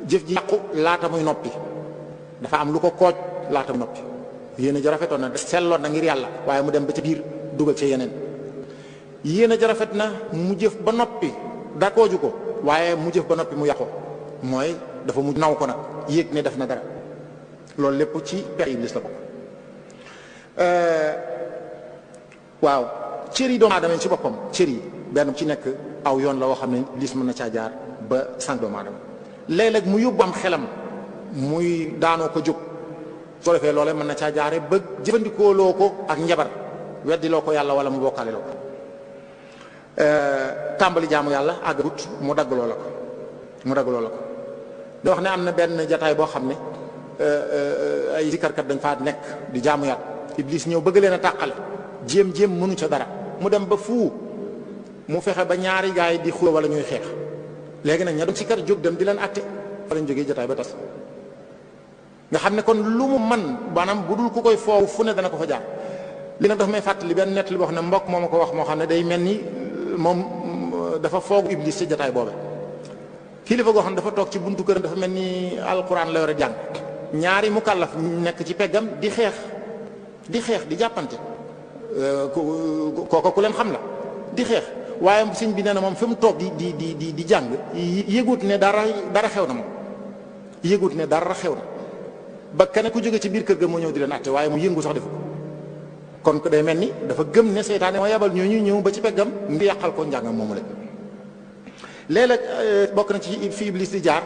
jëf ji yàqu laata muy noppi dafa am lu ko kooj laata muy noppi. yéene ja rafetoon na selloon na ngir yàlla waaye mu dem ba ci biir dugal ci yeneen. yéene ja rafet na mu jëf ba noppi dakooju ko waaye mu jëf ba noppi mu yàqu mooy dafa mu naw ko nag yéeg ne def na dara loolu lépp ci pexe iblis la bokk. waaw cër yi doomu aadama ci boppam cër yi benn ci nekk aw yoon la woo xam ne iblis mën na caa jaar ba sànq doomu aadama léeg-léeg mu yóbbu am xelam muy daanoo ko jóg soo defee loolee mën na caa jaare ba jëfandikoo loo ko ak njabar weddi loo ko yàlla wala mu bokkaale loo ko. tàmbali jaamu yàlla àggut mu dagg loola ko da wax ne am na benn jataay boo xam ne ay zikarkat dañ faa nekk di jaamu yàlla iblis ñëw bëgg leen a tàqale jéem mënu ca dara mu dem ba mu fexe ba ñaari gaay di xuloo wala ñuy xeex léegi nag ña doon sikar jóg dem di leen àtte fa lañ jógee jataay ba tas nga xam ne kon lu mu man maanaam bu dul ku koy foofu fu ne dana ko fa jaar. li nag dafa may fàttali benn nett li boo xam ne mbokk moo ma ko wax moo xam ne day mel ni moom dafa foog iblis ci jataay boobe kilifa goo xam ne dafa toog ci buntu kër dafa mel ni alquran la yore jàng ñaari mukallaf nekk ci peggam di xeex di jàppante kooku ku leen xam la di xeex waaye sëñ bi nee na moom fi mu toog di jàng yëgut ne dara xew na moom yëgut ne dara xew na ba kenn ku jóge ci biir kër ga moo ñëw di leen àtte waaye mu yëngu sax defu ko kon ko day mel ni dafa gëm ne seytaane moo yabal ñooñu ñëw ba ci peggam ngir yàqal ko njàngam moomu la. léeg-léeg bokk na ci fi iblis di jaar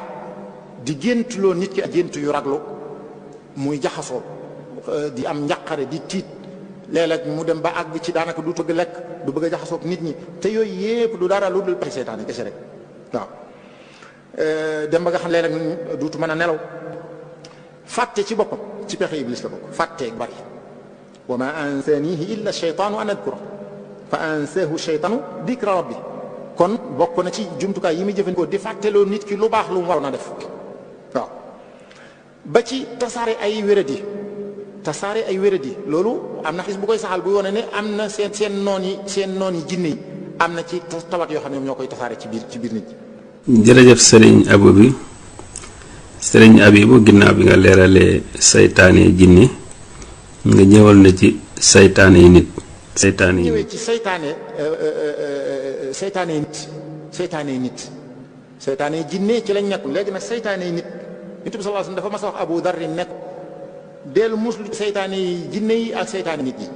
di géntuloo nit ki ak gént yu raglu muy jaxasoo di am njàqare di tiit léeg-léeg mu dem ba àgg ci daanaka du bëgg lekk du bëgg a jaxasoo ak nit ñi te yooyu yépp du dara lu dul pexe seytaane kese rek waaw. dem ba nga xam léeg-léeg duutu mën a nelaw fàtte ci boppam ci pexe iblis la bokk fàtte bari. wa ma ansanihi illa shaytaanu an adkura fa ansaahu shaytaanu dikra rabbi kon bokk na ci jumtukaay yi muy jëfandikoo di fàtteloo nit ki lu baax lu mu waroon a def waaw. ba ci tasaare ay wéradi loolu am na xis bu koy saxal bu wone ne am na seen noon yi jinne yi am na ci tawat yoo xam ne ñoo koy tasaare ci biir nit ñi. jërëjëf sëriñ Abo bi sëriñ Abibu ginnaaw bi nga leeralee saytaane jinne nga ñëwal na ci saytaane yi nit. ñëwee ci saytaane jinne ci lañ nekk léegi nag saytaane yi nit Yonent bi sallallahu alayhi wasallam dafa mas a wax Abu Dar nekk dellu muslu saytaane yi jinne yi ak saytaane nit yi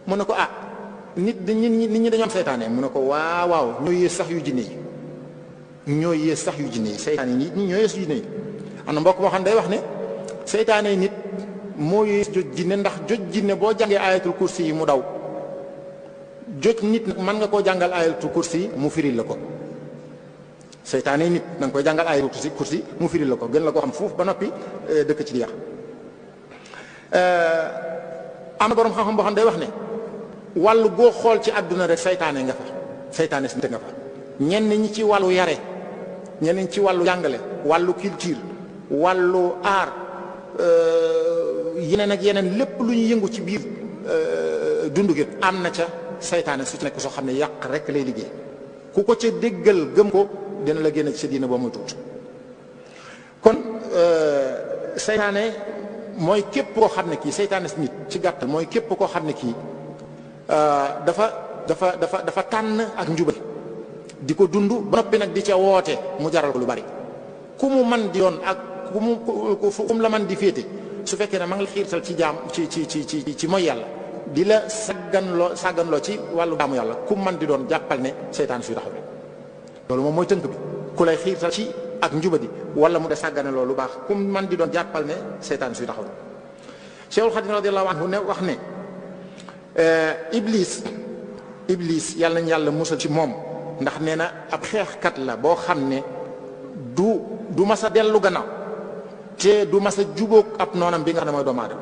mu ne ko nit ñi dañoo am saytaane mu ne ko waaw ñoo yées sax yu jinne yi saytaane nit ñi ñoo yées yu jinne yi am na mbokk moo xam ne day wax ne saytaane nit moo yées joj jinne ndax joj jinne boo jàngee ayatul kursi yi mu daw joj nit nag mën nga koo jàngal ayatul kursi yi mu firil la ko seytaane nit da nga koy jàngal ayatul kursi mu firil la ko gën la koo xam foofu ba noppi dëkk ci di yàq. am na borom xam-xam boo xam day wax ne wàllu goo xool ci àdduna rek seytaane nga fa seytaane si nga fa ñenn ñi ci wàllu yare ñenn ñi ci wàllu jàngale wàllu culture wàllu art yeneen ak yeneen lépp lu ñu yëngu ci biir dundu gi am na ca saytaane su ci nekk soo xam ne yàq rek lay liggéey ku ko ca déggal gëm ko dina la génn ci sa diina boo muy tuut kon saytaane mooy képp koo xam ne kii seytaane si nit ci gàttal mooy képp koo xam ne kii dafa tànn ak njubal di ko dund ba noppi nag di ca woote mu jaral ko lu bari ku mu man di doon ak ku mu la man di féete su fekkee ne ma ngi la xiirtal ci jaam ci mooy yàlla di la sàgganloo ci wàllu jaamu yàlla ku mu man di doon jàppal ne seytaan suy taxaw loolu moom mooy tënk bi ku lay xiirtal ci ak njubadi wala mu de sàggane loolu lu baax ku mu man di doon jàppal ne seytaan suy taxaw Cheikhul Khadim radiyallahu anhu ne wax ne Iblis yàlla nañ yàlla musal ci moom ndax nee na ab xeexkat la boo xam ne du mas a dellu gannaaw te du mas a jubóog ab noonam bi nga xam ne mooy doomu aadama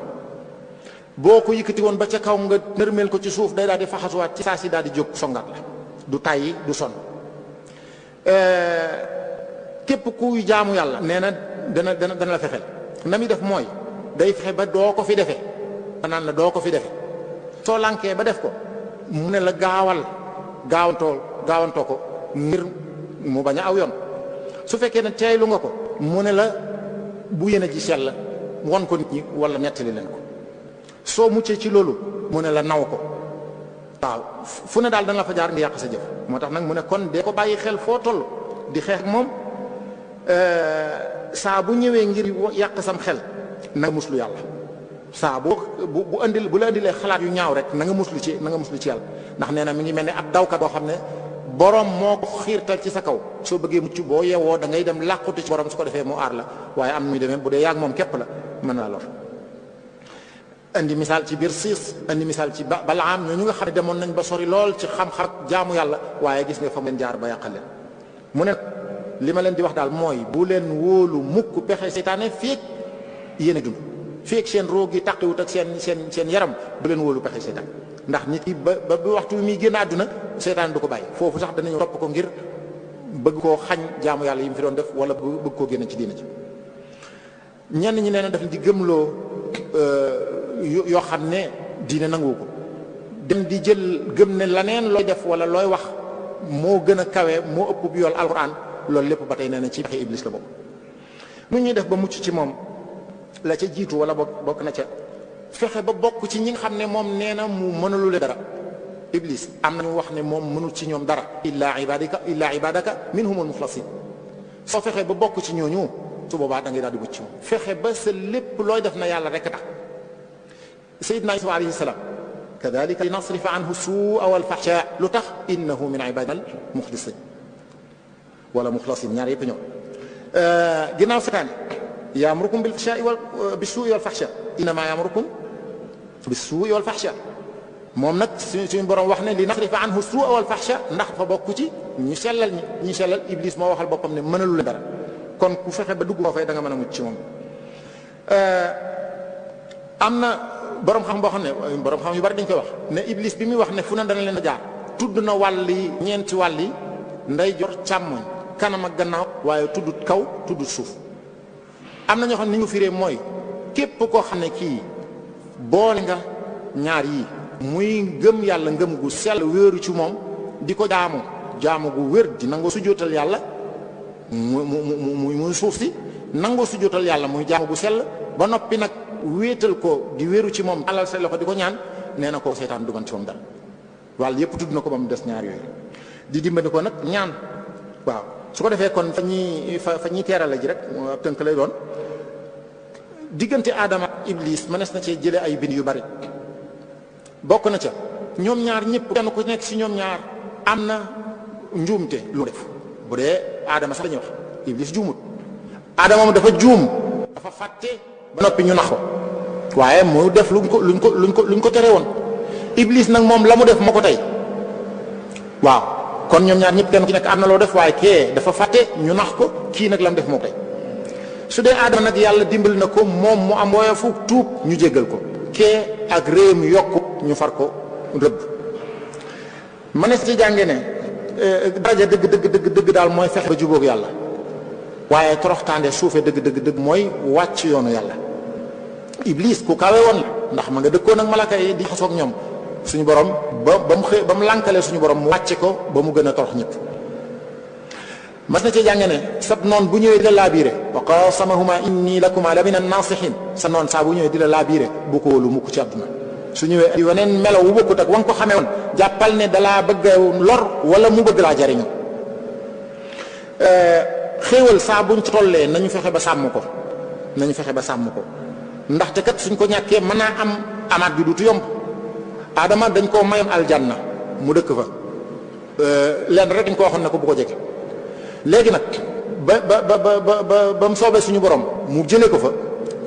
boo ko yëkkati woon ba ca kaw nga nërmeel ko ci suuf day daal di faxasuwaat ci saa si daal di jóg songaat la du tàyyi du sonn képp kuy jaamu yàlla nee na dana la fexeel na muy def mooy day fexe ba doo ko fi defee naan la doo ko fi defee soo lànkee ba def ko mu ne la gaawantoo ko ngir mu bañ a aw yoon su fekkee ne teeylu nga ko mu ne la bu yéene ji sell won ko nit ñi wala nettali leen ko soo muccee ci loolu mu ne la naw ko waaw fu ne daal dana la fa jaar nga yàq sa jëf moo tax nag mu ne kon dee ko bàyyi xel foo toll di xeex ak moom saa bu ñëwee ngir yàq sam xel na nga muslu yàlla saa bu la andilee xalaat yu ñaaw rek na nga muslu ci yàlla ndax nee na mi ngi mel ne ab dawkat boo xam ne borom moo ko xiirtal ci sa kaw soo bëggee mucc boo yeewoo da ngay dem làqutu ci borom su ko defee mu aar la waaye am muy demee bu dee yàgg moom képp la mën naa lor andi misaal ci biir siis andi misaal ci Balaam ñooñu nga xam ne demoon nañ ba sori lool ci xam-xam ak jaamu yàlla waaye gis nga fa mu leen jaar ba yàqal leen mu ne li ma leen di wax daal mooy bu leen wóolu mukk pexe seytaane feek yéen a dund feek seen roog yi tàqiwut ak seen yaram bu leen wóolu pexe seytaan ndax nit ki ba waxtu bi muy génn àdduna seytaan du ko bàyyi foofu sax danañu topp ko ngir bëgg koo xañ jaamu yàlla yi mu fi doon def wala bëgg koo génn ci diina ci ñenn ñi nee na daf di gëmloo yoo xam ne diine nangu ko dem di jël gëm ne laneen looy def wala looy wax moo gën a kawe moo ëpp bi yool alquran loolu lépp ba tey nee na ci pexe iblis la bokk nu ñuy def ba mucc ci moom la ca jiitu wala bokk na ca fexe ba bokk ci ñi nga xam ne moom nee na mu mënalule dara iblis am nañu wax ne moom mënul ci ñoom dara illa ibadaka minhumul mukhlasin soo fexe ba bokk ci ñooñu su boobaa da ngay daal di mucc ci moom fexe ba sa lépp looy def na yàlla rek tax sayyidina Isa alayhi salaam kadhalika linasrifa anhu su'a wal fahsha lu tax innahu min ibadina al mukhlisin wala mukhlasin ñaar yëpp ñëw ginnaaw seytaane ya'murukum bil su'i wal fahsha innama ya'murukum bis su'i wal fahsha moom nag suñu borom wax ne li nasrifa anhu su'a wal fahsha ndax fa bokk ci ñu sellal iblis moo waxal boppam ne mënalu leen dara kon ku fexe ba dugg foofee da nga mën a mucc ci moom am na borom xam boo xam ne borom xam yu bari dañ koy wax ne iblis bi muy wax ne fu na dana leen a jaar tudd na wàll yi ñeenti wàll yi ndeyjoor càmmoñ kanam ak gannaaw waaye tuddut kaw tuddut suuf am na ñoo xam ne ni ñu firee mooy képp koo xam ne kii boole nga ñaar yii muy gëm yàlla ngëm gu sell wéeru ci moom di ko jaamu gu wér di nangoo sujjóotal yàlla muy suuf si nangoo sujjóotal yàlla muy jaamu gu sell ba noppi nag wéetal ko di wéeru ci moom alal say loxo di ko ñaan nee na ko seytaan du man ci moom dara wàll yépp tudd na ko ba mu des ñaar yooyu di dimbali ko nag ñaan waaw su ko defee kon fa ñuy teerale ji rek tënk lay doon diggante aadama ak iblis mënees na cee jëlee ay bind yu bari bokk na ca ñoom ñaar ñëpp kenn ku nekk ci ñoom ñaar am na njuumte lu def bu dee aadama sax dañuy wax iblis juumut aadama moom dafa juum dafa fàtte ba noppi ñu nax ko waaye mu def luñ ko tere woon iblis nag moom la mu def moo ko tey waaw kon ñoom ñaar ñëpp kenn ku nekk am na loo def waaye kee dafa fàtte ñu nax ko kii nag la mu def moo ko tey su dee aadama nag yàlla dimbali na ko moom mu am woyofu tuub ñu jéggal ko kee ak réew mi yokku ñu far ko rëbb ma ne ci jànge ne daraja dëgg daal mooy fexe ba jubóog yàlla waaye toroxtaande suufe dëgg mooy wàcc yoonu yàlla iblis ku kawe woon la ndax ma nga dëkkoon ak malaka yi di xasoog ñoom suñu borom ba mu lànkalee suñu borom mu wàcce ko ba mu gën a torox ñëpp mas na ci jànge ne sab noon bu ñëwee di la laabiire wa qasamahuma inni lakuma la min an-nasihin sa noon saa bu ñëwee di la laabiire bu ko wóolu mukk ci àdduna su ñëwee di weneen melaw wu bokkut ak wa nga ko xamee woon jàppal ne dalaa bëgg lor wala mu bëgg laa jariñu xéewal saa buñ ci tollee nañu fexe ba sàmm ko ndaxte kat suñ ko ñàkkee mën naa am amaat bi duutu yomb Adama dañ koo mayoon aljanna mu dëkk fa lenn rek dañ ko waxoon ne ko bu ko jege léegi nag ba mu soobee suñu borom mu jëlee ko fa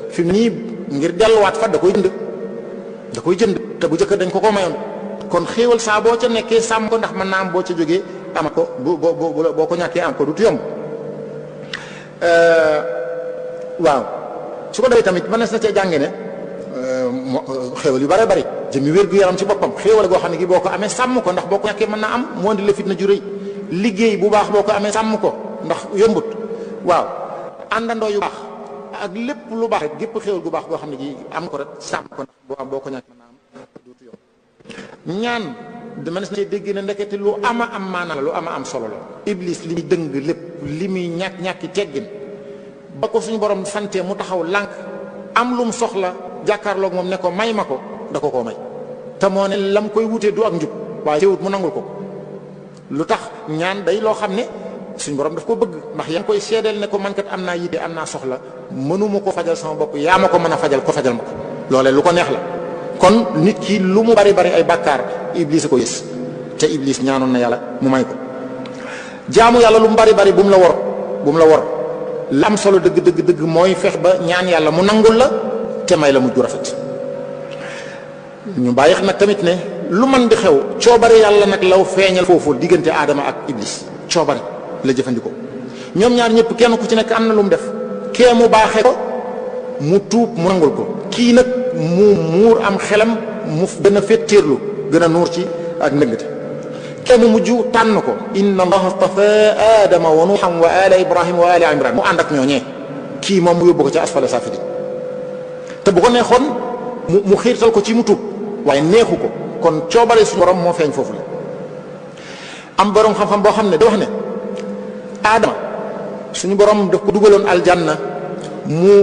fi mu nii ngir delluwaat fa da koy jënd te bu jëkk dañ ko mayoon kon xéewal saa boo ca nekkee sàmm ko ndax mën naa am boo ca jógee am ko boo ko ñàkkee am ko duutu yomb waaw su ko defee tamit mën na cee jànge ne xéewal yu bare bari jëmi wér gu yaram ci boppam xéewal goo xam ne gi boo ko amee sàmm ko ndax boo ko ñàkkee mën naa am moo di la fitna ju rëy liggéey bu baax boo ko amee sàmm ko ndax yombut waaw àndandoo yu baax ak lépp lu baax rek gépp xéewal gu baax goo xam ne gi am ko rek sàmm ko ndax boo ko ñàkkee mën naa am duutu yomb ñaan dama ne cee dégg ne ndekete lu ama am maanaam la lu ama am solo la iblis li muy dëng lépp li muy ñàkki teggin ba ko suñu borom sante mu taxaw lànk am lum soxla jàkkaarloog moom ne ko may ma ko da ko koo may te moo ne lam koy wutee du ak njub waaye teewut mu nangul ko lu tax ñaan day loo xam ne suñu borom daf ko bëgg ndax yaa ngi koy seedeel ne ko man kat am naa yitte am naa soxla mënuma ko fajal sama bopp yaa ma ko mën a fajal ko fajal ma ko loolee lu ko neex la kon nit ki lu mu bari ay bàkkaar iblis a ko yës te iblis ñaanoon na yàlla mu may ko jaamu yàlla lu mu bari bu mu la wor la am solo dëgg mooy fex ba ñaan yàlla mu nangul la te may la mujj rafet ñu bàyyi nag tamit ne lu man di xew coobare yàlla nag law feeñal foofu diggante Adama ak iblis coobare la jëfandikoo ñoom ñaar ñëpp kenn ku ci nekk am na lu mu def kee mu baaxee ko mu tuub mu nangul ko kii nag mu muur am xelam mu gën a féttéerlu gën a nuur ci ak ndëngate kee mu mujj tànn ko inna allaha astafa adama wa nuuhan wa ala ibrahima wa ala imran mu ànd ak ñooñee kii moom mu yóbbu ko ci asfala safili te bu ko neexoon mu xiirtal ko ci mu tuub waaye neexu ko kon coobare suñu borom moo feeñ foofu la am borom xam-xam boo xam ne da wax ne Adama suñu borom daf ko dugaloon aljanna mu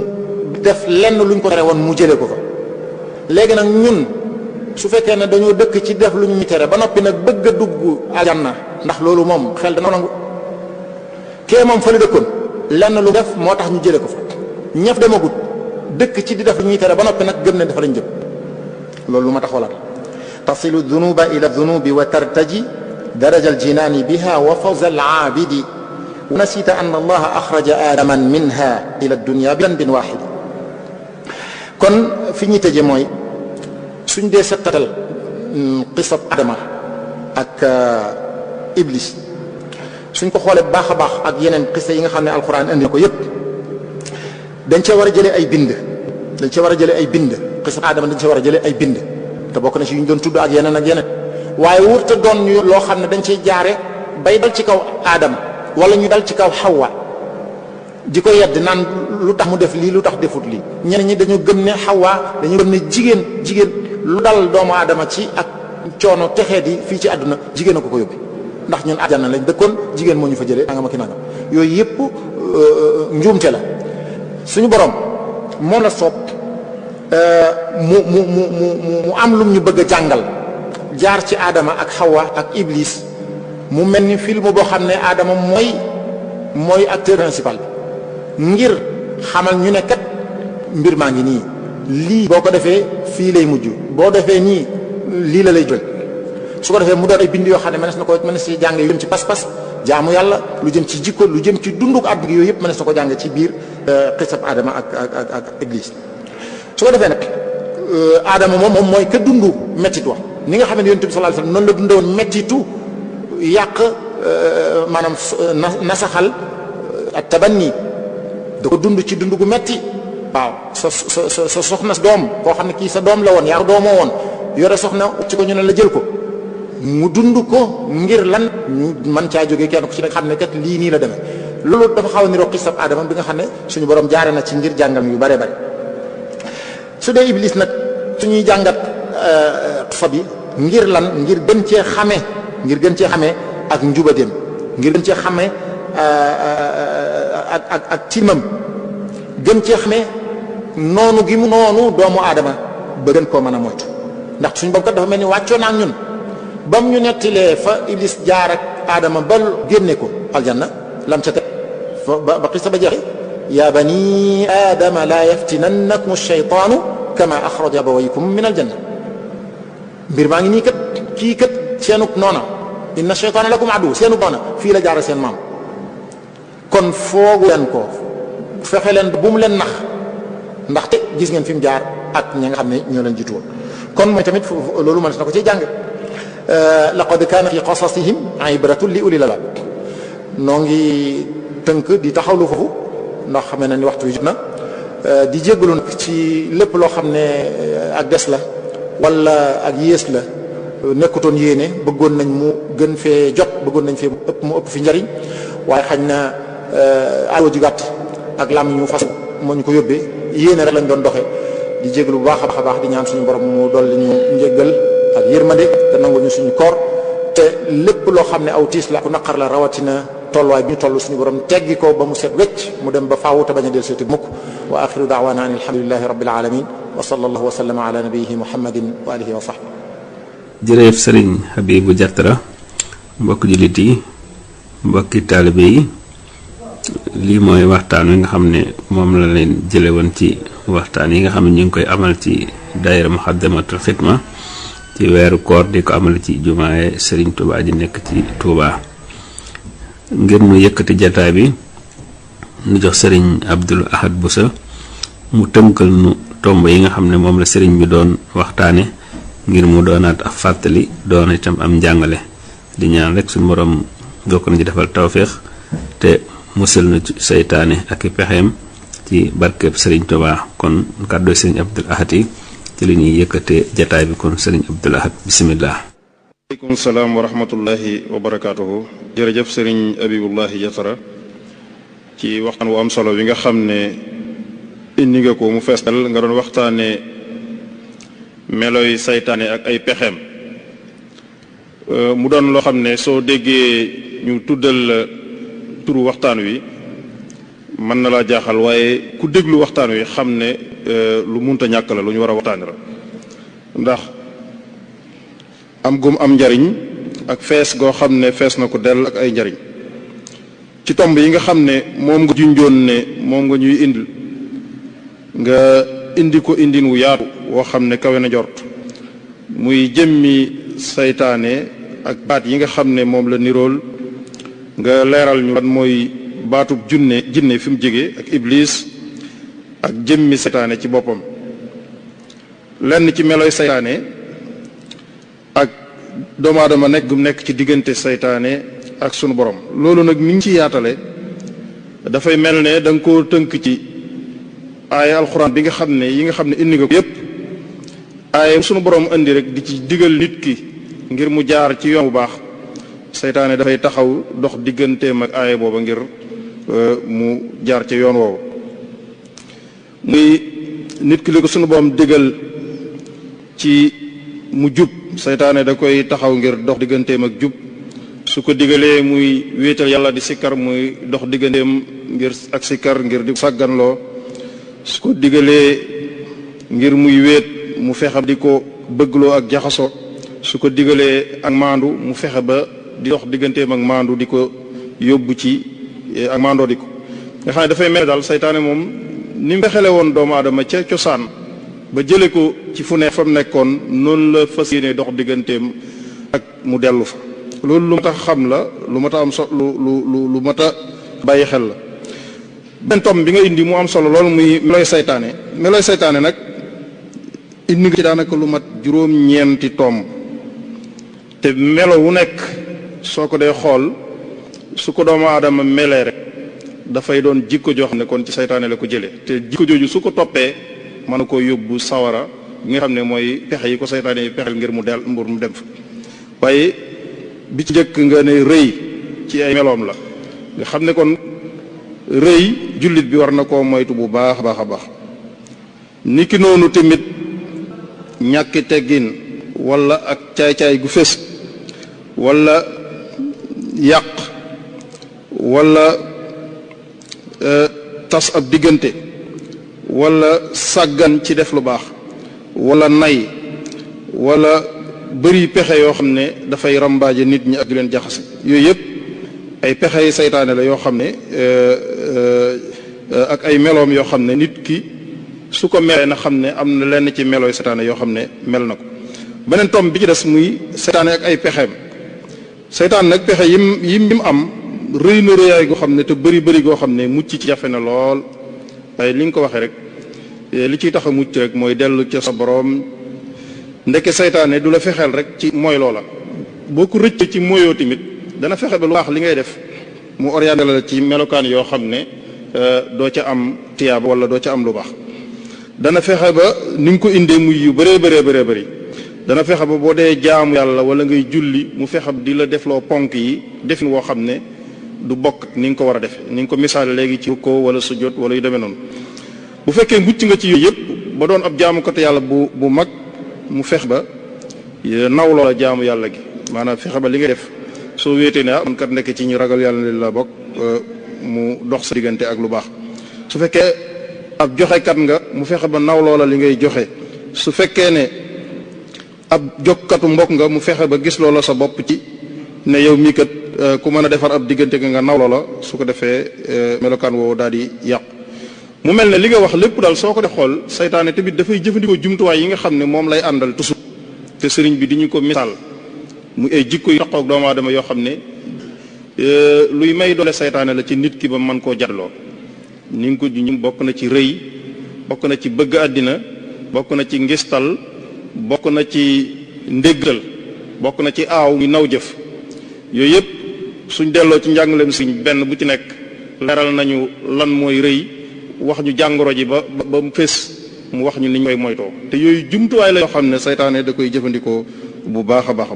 def lenn luñ ko tere woon mu jëlee ko fa léegi nag ñun su fekkee ne dañoo dëkk ci def lu ñu tere ba noppi nag bëgg a dugg aljanna ndax loolu moom xel dana nangu kee moom fa la dëkkoon lenn lu def moo tax ñu jëlee ko fa ñëf demagut dëkk ci di def lu ñuy tere ba noppi nag gëm ne dafa lañ jëm loolu lu ma tax xoolaat tasilu dunuba ila dunubi wa tartaji daraja aljinaani biha wa fawza alaabidi wa nasita an allaha axraja aadaman minha ila dunya bi danbin waaxid kon fi ñuy tëje mooy suñ dee settatal qisab Adama ak Iblis suñ ko xoolee baax a baax ak yeneen qisa yi nga xam ne alquran indi na ko yépp dañ cee war a jëlee ay bind qisab Adama dañ cee war a jëlee ay bind te bokk na ci yu ñu doon tudd ak yeneen waaye wurta doon ñu loo xam ne dañ cee jaare bay dal ci kaw Adama wala ñu dal ci kaw Hawa di ko yedd naan lu tax mu def lii lu tax defut lii ñeneen ñi dañoo gëm ne Hawa dañoo gëm ne jigéen lu dal doomu aadama ci ak coono texee di fii ci àdduna jigéen a ko yóbbi ndax ñun àjjana lañ dëkkoon jigéen moo ñu fa jëlee nangam ak nangam yooyu yëpp njuumte la suñu borom moom la soob mu am lum ñu bëgg a jàngal jaar ci Adama ak Hawa ak Iblis mu mel ni film boo xam ne Adama mooy acteur principal ngir xamal ñu ne kat mbir maa ngi nii lii boo ko defee fii lay mujj boo defee nii lii la lay jël su ko defee mu doon ay bind yoo xam ne mën na si jàng yu jëm ci pas-pas jaamu yàlla lu jëm ci jikko lu jëm ci dunduk àdduna yooyu yëpp mën na ko jàng ci biir xisab Adama ak Iblis su ko defee nag Adama moom mooy ka dundu mettit wa ni nga xam ne Yonent bi sallallahu alayhi wasallam noonu la dundewoon mettitu yàq maanaam nasaxal ak tabanni da ko dund ci dund gu metti waaw sa soxna doom koo xam ne kii sa doom la woon yaa ko doomoo woon yore soxna ci ko ñu ne la jël ko mu dund ko ngir lan ñu mën caa jógee kenn ku ci nekk xam ne kat lii nii la demee loolu dafa xaw a niroo xisab Adama bi nga xam ne suñu borom jaare na ci ngir jàngal yu bare bare su dee Iblis nag suñuy jàngat fa bi ngir lan ngir gën cee xamee ak njubadeem ngir gën cee xamee ak tiimam gën cee xamee noonu gi mu noonu doomu aadama ba gën koo mën a moytu ndax suñ bopp kat dafa mel ni wàccoo na ak ñun bam ñu nettilee fa iblis jaar ak aadama ba génne ko aljanna lam ca teg ba xisa ba jeexee ya bani aadama laa yaftinannakum ash-shaytaanu kama axraja abawaykum min aljanna mbir maa ngi nii kat kii kat seenug noona inna ash-shaytaana lakum aduw seenug noona fii la jaara seen maam kon foogu leen ko fexe leen bu mu leen nax ndaxte gis ngeen fi mu jaar ak ñi nga xam ne ñoo leen jiitu woon kon mooy tamit loolu mën na ko ciy jàng laqad kaana fi qasasihim ibratun li ulil albab noo ngi tënk di taxawlu foofu ndax xam na ni waxtu wi jot na di jéggalu nag ci lépp loo xam ne ak des la wala ak yées la nekkutoon yéene bëggoon nañ mu gën fee jot bëggoon nañ fee mu ëpp fi njariñ waaye xañ na aloo ji gàtt ak lam ñu fas moo ñu ko yóbbee yéene rek lañ doon doxe di jéggalu bu baax a baax di ñaan suñu borom mu dolli ñu njéggal ak yërmande te nangu ñu suñu koor te lépp loo xam ne aw tiis la ku naqar la rawatina tolluwaay bi ñu toll suñu borom teggi ko ba mu set wecc mu dem ba faaw te bañ a del seeti mukk wa axiru daawana an alhamdulillahi rabbil alamin wa sallallahu wa sallama ala nabiyihi muhammadin wa alihi wa sahbihi. jërëjëf sëriñ Habibu Diatara mbokk jullit yi mbokki taalibe yi lii mooy waxtaan wi nga xam ne moom la leen jële woon ci waxtaan yi nga xam ne ñu ngi koy amal ci daayira Muxaddamatul Xidma ci weeru koor di ko amal ci jumaaye Serigne Touba ji nekk ci Touba. ngir nu yëkkati jataay bi nu jox Serigne Abdoul Ahad Bousso mu tënkal nu tomb yi nga xam ne moom la Serigne bi doon waxtaane ngir mu doonaat ak fàttali doon itam am njàngale di ñaan rek suñu borom bokk na ci defal tawféex te musal na ci seytaane ak i pexeem ci barkeb Serigne Touba kon kàddu Serigne Abdoul Ahad yi ci li ñuy yëkkatee jataay bi kon Serigne Abdoul Ahad bismillah. aleykum salaam wa rahmatullahi wa barakaatuhu. jërëjëf Serigne Habibullahi Diatara ci waxtaan wu am solo wi nga xam ne indi nga ko mu feesal nga doon waxtaane meloy saytaane ak ay pexeem mu doon loo xam ne soo déggee ñu tuddal turu waxtaan wi mën na laa jaaxal waaye ku déglu waxtaan wi xam ne lu munta ñàkk la lu ñu war a waxtaane la ndax am gum am njariñ ak fees goo xam ne fees na ko dell ak ay njariñ ci tomb yi nga xam ne moom nga junjoon ne moom nga ñuy indil nga indi ko indin wu yaatu woo xam ne kawe na jort muy jëmmi saytaane ak baat yi nga xam ne moom la nirool nga leeral ñu lan mooy baatub jinne fi mu jóge ak iblis ak jëmmi saytaane ci boppam lenn ci meloy saytaane ak doomu aadama nekk gum nekk ci diggante saytaane ak sunu borom loolu nag ni ñu ci yaatale dafay mel ne da nga koo tënk ci aaya alxuraan bi nga xam ne yi nga xam ne indi nga ko yépp aaya sunu borom indi rek di ci digal nit ki ngir mu jaar ci yoon bu baax saytaane dafay taxaw dox digganteem ak aaya booba ngir mu jaar ci yoon woowu muy nit ki li ko sunu borom digal ci mu jub saytaane da koy taxaw ngir dox digganteem ak jub su ko digalee muy wéetal yàlla di sikkar muy dox digganteem ngir ak sikkar ngir di sàgganloo su ko digalee ngir muy wéet mu fexe di ko bëggloo ak jaxaso su ko digalee ak maandu mu fexe ba di dox digganteem ak maandu di ko yóbbu ci ak maandoo di ko nga xam ne dafay mel daal saytaane moom ni mu fexele woon doomu aadama ca cosaan ba jële ko ci fu ne fa mu nekkoon noonu la fas yéene dox digganteem ak mu dellu fa loolu lu mat a xam la lu mat a am lu mat a bàyyi xel la benn tom bi nga indi mu am solo loolu muy meloy saytaane nag indi nga ci daanaka lu mat juróom-ñeenti tom te melo wu nekk soo ko dee xool su ko doomu aadama melee rek dafay doon jikko joo xam ne kon ci saytaane la ko jëlee te jikko jooju su ko toppee mën na koo yóbbu sawara bi nga xam ne mooy pexe yi ko saytaane yi pexel ngir mu dem fa waaye bi ci njëkk nga ne rëy ci ay meloom la nga xam ne kon rëy jullit bi war na koo moytu bu baax a baax niki noonu tamit ñàkki teggin wala ak caay-caay gu fés wala yàq wala tas ab diggante wala sàggan ci def lu baax wala nay wala bëri pexe yoo xam ne dafay rambaaje nit ñi ak di leen jaxase yooyu yëpp ay pexe yi saytaane la yoo xam ne ak ay meloom yoo xam ne nit ki su ko melee na xam ne am na lenn ci melooy saytaane yoo xam ne mel na ko. beneen tom bi ci des muy saytaane ak ay pexeem saytaan nag pexe yim am rëy na rëyaay goo xam ne te bëri goo xam ne mucc ci jafe na lool waaye li nga ko waxee rek li ciy tax a mucc rek mooy dellu ca sa boroom. ndeke saytaane du la fexeel rek ci mooy loola boo ko rëcc ci mooyoo tamit dana fexe ba lu baax li ngay def mu orienté la ci melokaan yoo xam ne doo ca am tiyaaba wala doo ca am lu baax. dana fexe ba ni nga ko indee muy yu bëree bëri dana fexe ba boo dee jaamu yàlla wala ngay julli mu fexe di la defloo ponk yi defin woo xam ne du bokk ni nga ko war a defe ni nga ko misaale léegi ci ko wala sujjóot wala yu demee noonu. bu fekkee mucc nga ci yooyu yëpp ba doon ab jaamukatu yàlla bu mag mu fex ba naw loola jaamu yàlla gi maanaam fexe ba li ngay def soo wéetee ne man kat nekk ci ñu ragal yàlla la bokk mu dox sa diggante ak lu baax. su fekkee ab joxekat nga mu fexe ba naw loola li ngay joxe su fekkee ne ab jokkatu mbokk nga mu fexe ba gis loola sa bopp ci ne yow mii kat ku mën a defar ab diggante nga naw loola su ko defee melokaan woowu daal di yàqu. mu mel ne li nga wax lépp daal soo ko def xool saytaane tamit dafay jëfandikoo jumtuwaay yi nga xam ne moom lay àndal toujours te sëriñ bi di ñu ko misaal muy ay jikko yu taqoog doomu aadama yoo xam ne luy may doole saytaane la ci nit ki ba mën koo jatloo ni nga ko ñu bokk na ci rëy bokk na ci bëgg àddina bokk na ci ngistal bokk na ci ndéggal bokk na ci aaw muy naw jëf yooyu yëpp suñ delloo ci njàngaleem sëriñ benn bu ci nekk leeral nañu lan mooy rëy wax ñu jàngoro ji ba mu fés mu wax ñu ni ñu koy moytoo te yooyu jumtuwaay la yoo xam ne saytaane da koy jëfandikoo bu baax a baax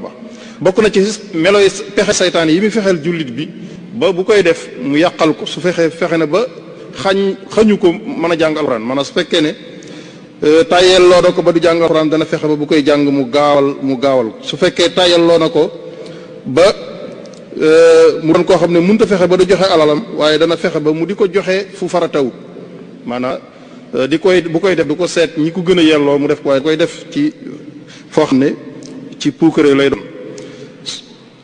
bokk na ci melooy pexe saytaane yi muy fexeel jullit bi ba bu koy def mu yàqal ko su fexe na ba xañu ko mën a jàng alxuraan maanaam su fekkee ne tayel loo na ko ba du jàng alxuraan dana fexe ba bu koy jàng mu gaawal ko su fekkee tayel loo na ko ba mu doon koo xam ne mënut a fexe ba du joxe alalam waaye dana fexe ba mu di ko joxe fu farataw maanaam bu koy def du ko seet ñi ko gën a yelloo mu def ko waaye koy def ci foo xam ne ci puukare lay doon.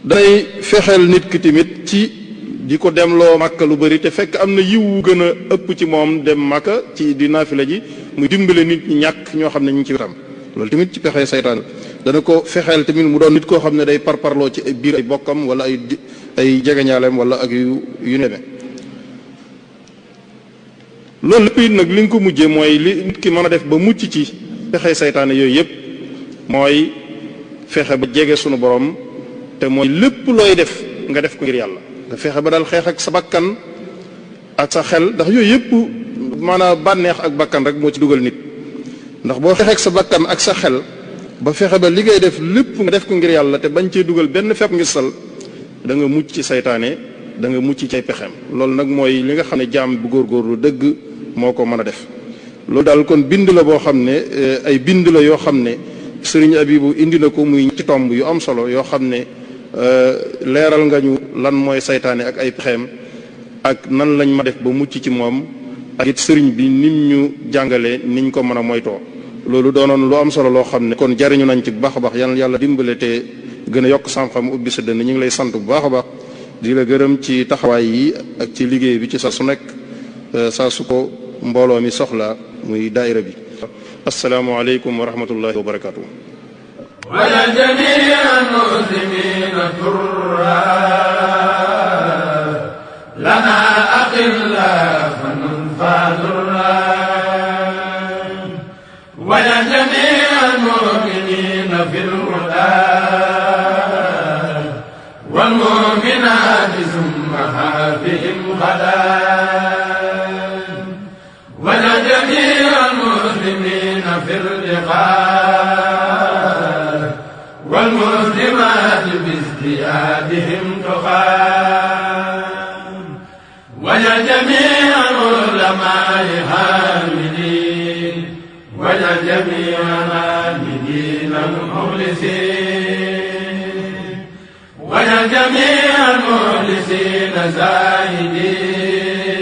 danay fexeel nit ki tamit ci di ko demloo Makka lu bari te fekk am na yiw wu gën a ëpp ci moom dem Makka ci di naafila ji muy dimbale nit ñi ñàkk ñoo xam ne ñu ngi ci wetam loolu tamit ci pexe saytaan dana ko fexeel tamit mu doon nit koo xam ne day parparloo ci biir ay bokkam wala ay jegeñaaleem wala ak yu neme loolu lépp it nag li nga ko mujjee mooy li nit ki mën a def ba mucc ci pexe saytaane yooyu yëpp mooy fexe ba jege sunu borom te mooy lépp looy def nga def ko ngir yàlla nga fexe ba daal xeex ak sa bakkan ak sa xel ndax yooyu yëpp maanaam bànneex ak bakkan rek moo ci dugal nit ndax boo xeex ak sa bakkan ak sa xel ba fexe ba li ngay def lépp nga def ko ngir yàlla te bañ cee dugal benn fepp ngir sal da nga mucc ci saytaane da nga mucc ci ay pexeem loolu nag mooy li nga xam ne jaam bu góorgóorlu dëgg moo ko mën a def loolu daal kon bind la boo xam ne ay bind la yoo xam ne sëriñ Abibu indi na ko muy ci tomb yu am solo yoo xam ne leeral nga ñu lan mooy saytaane ak ay pexeem ak nan lañ ma def ba mucc ci moom ak it sëriñ bi nim ñu jàngalee niñ ko mën a moytoo loolu doonoon lu am solo loo xam ne kon jariñu nañ ci bu baax a baax yàlla dimbale te gën a yokk xam-xam ubbi sa dënn ñu ngi lay sant bu baax a baax di la gërëm ci taxawaay yi ak ci liggéey bi ci sa su nekk saa su ko mbooloo mi soxla muy daayira bi asalaamaaleykum wa rahmatullahi wa barakaatu. wala jamii'al muslimiina turra lanaa aqillaa fanun fadurra wala jamii'al mu'miniina fil hudaa wal mu'minaati summa haafihim ghadaa wala jamii'al muslimiina fil liqaa wal muslimaati bi ازديادهم تقى وجا جميع العلماء حامدين وجا جميع العابدين المخلصين واجعل جميع المخلصين زاهدين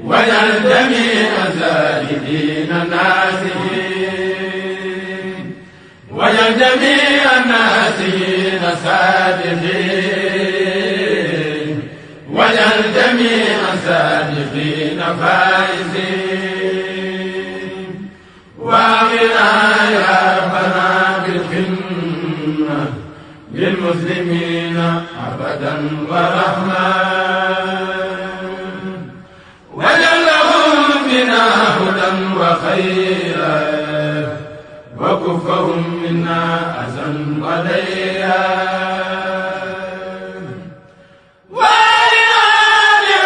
واجعل جميع الزاهدين ناسين واجعل جميع الناسين صادقين واجعل جميع الصادقين فائزين واغننا يا ربنا بالخدمة للمسلمين أبدا ورحمة واجعل لهم بنا هدى وخيرا وكفهم منا أذى وديا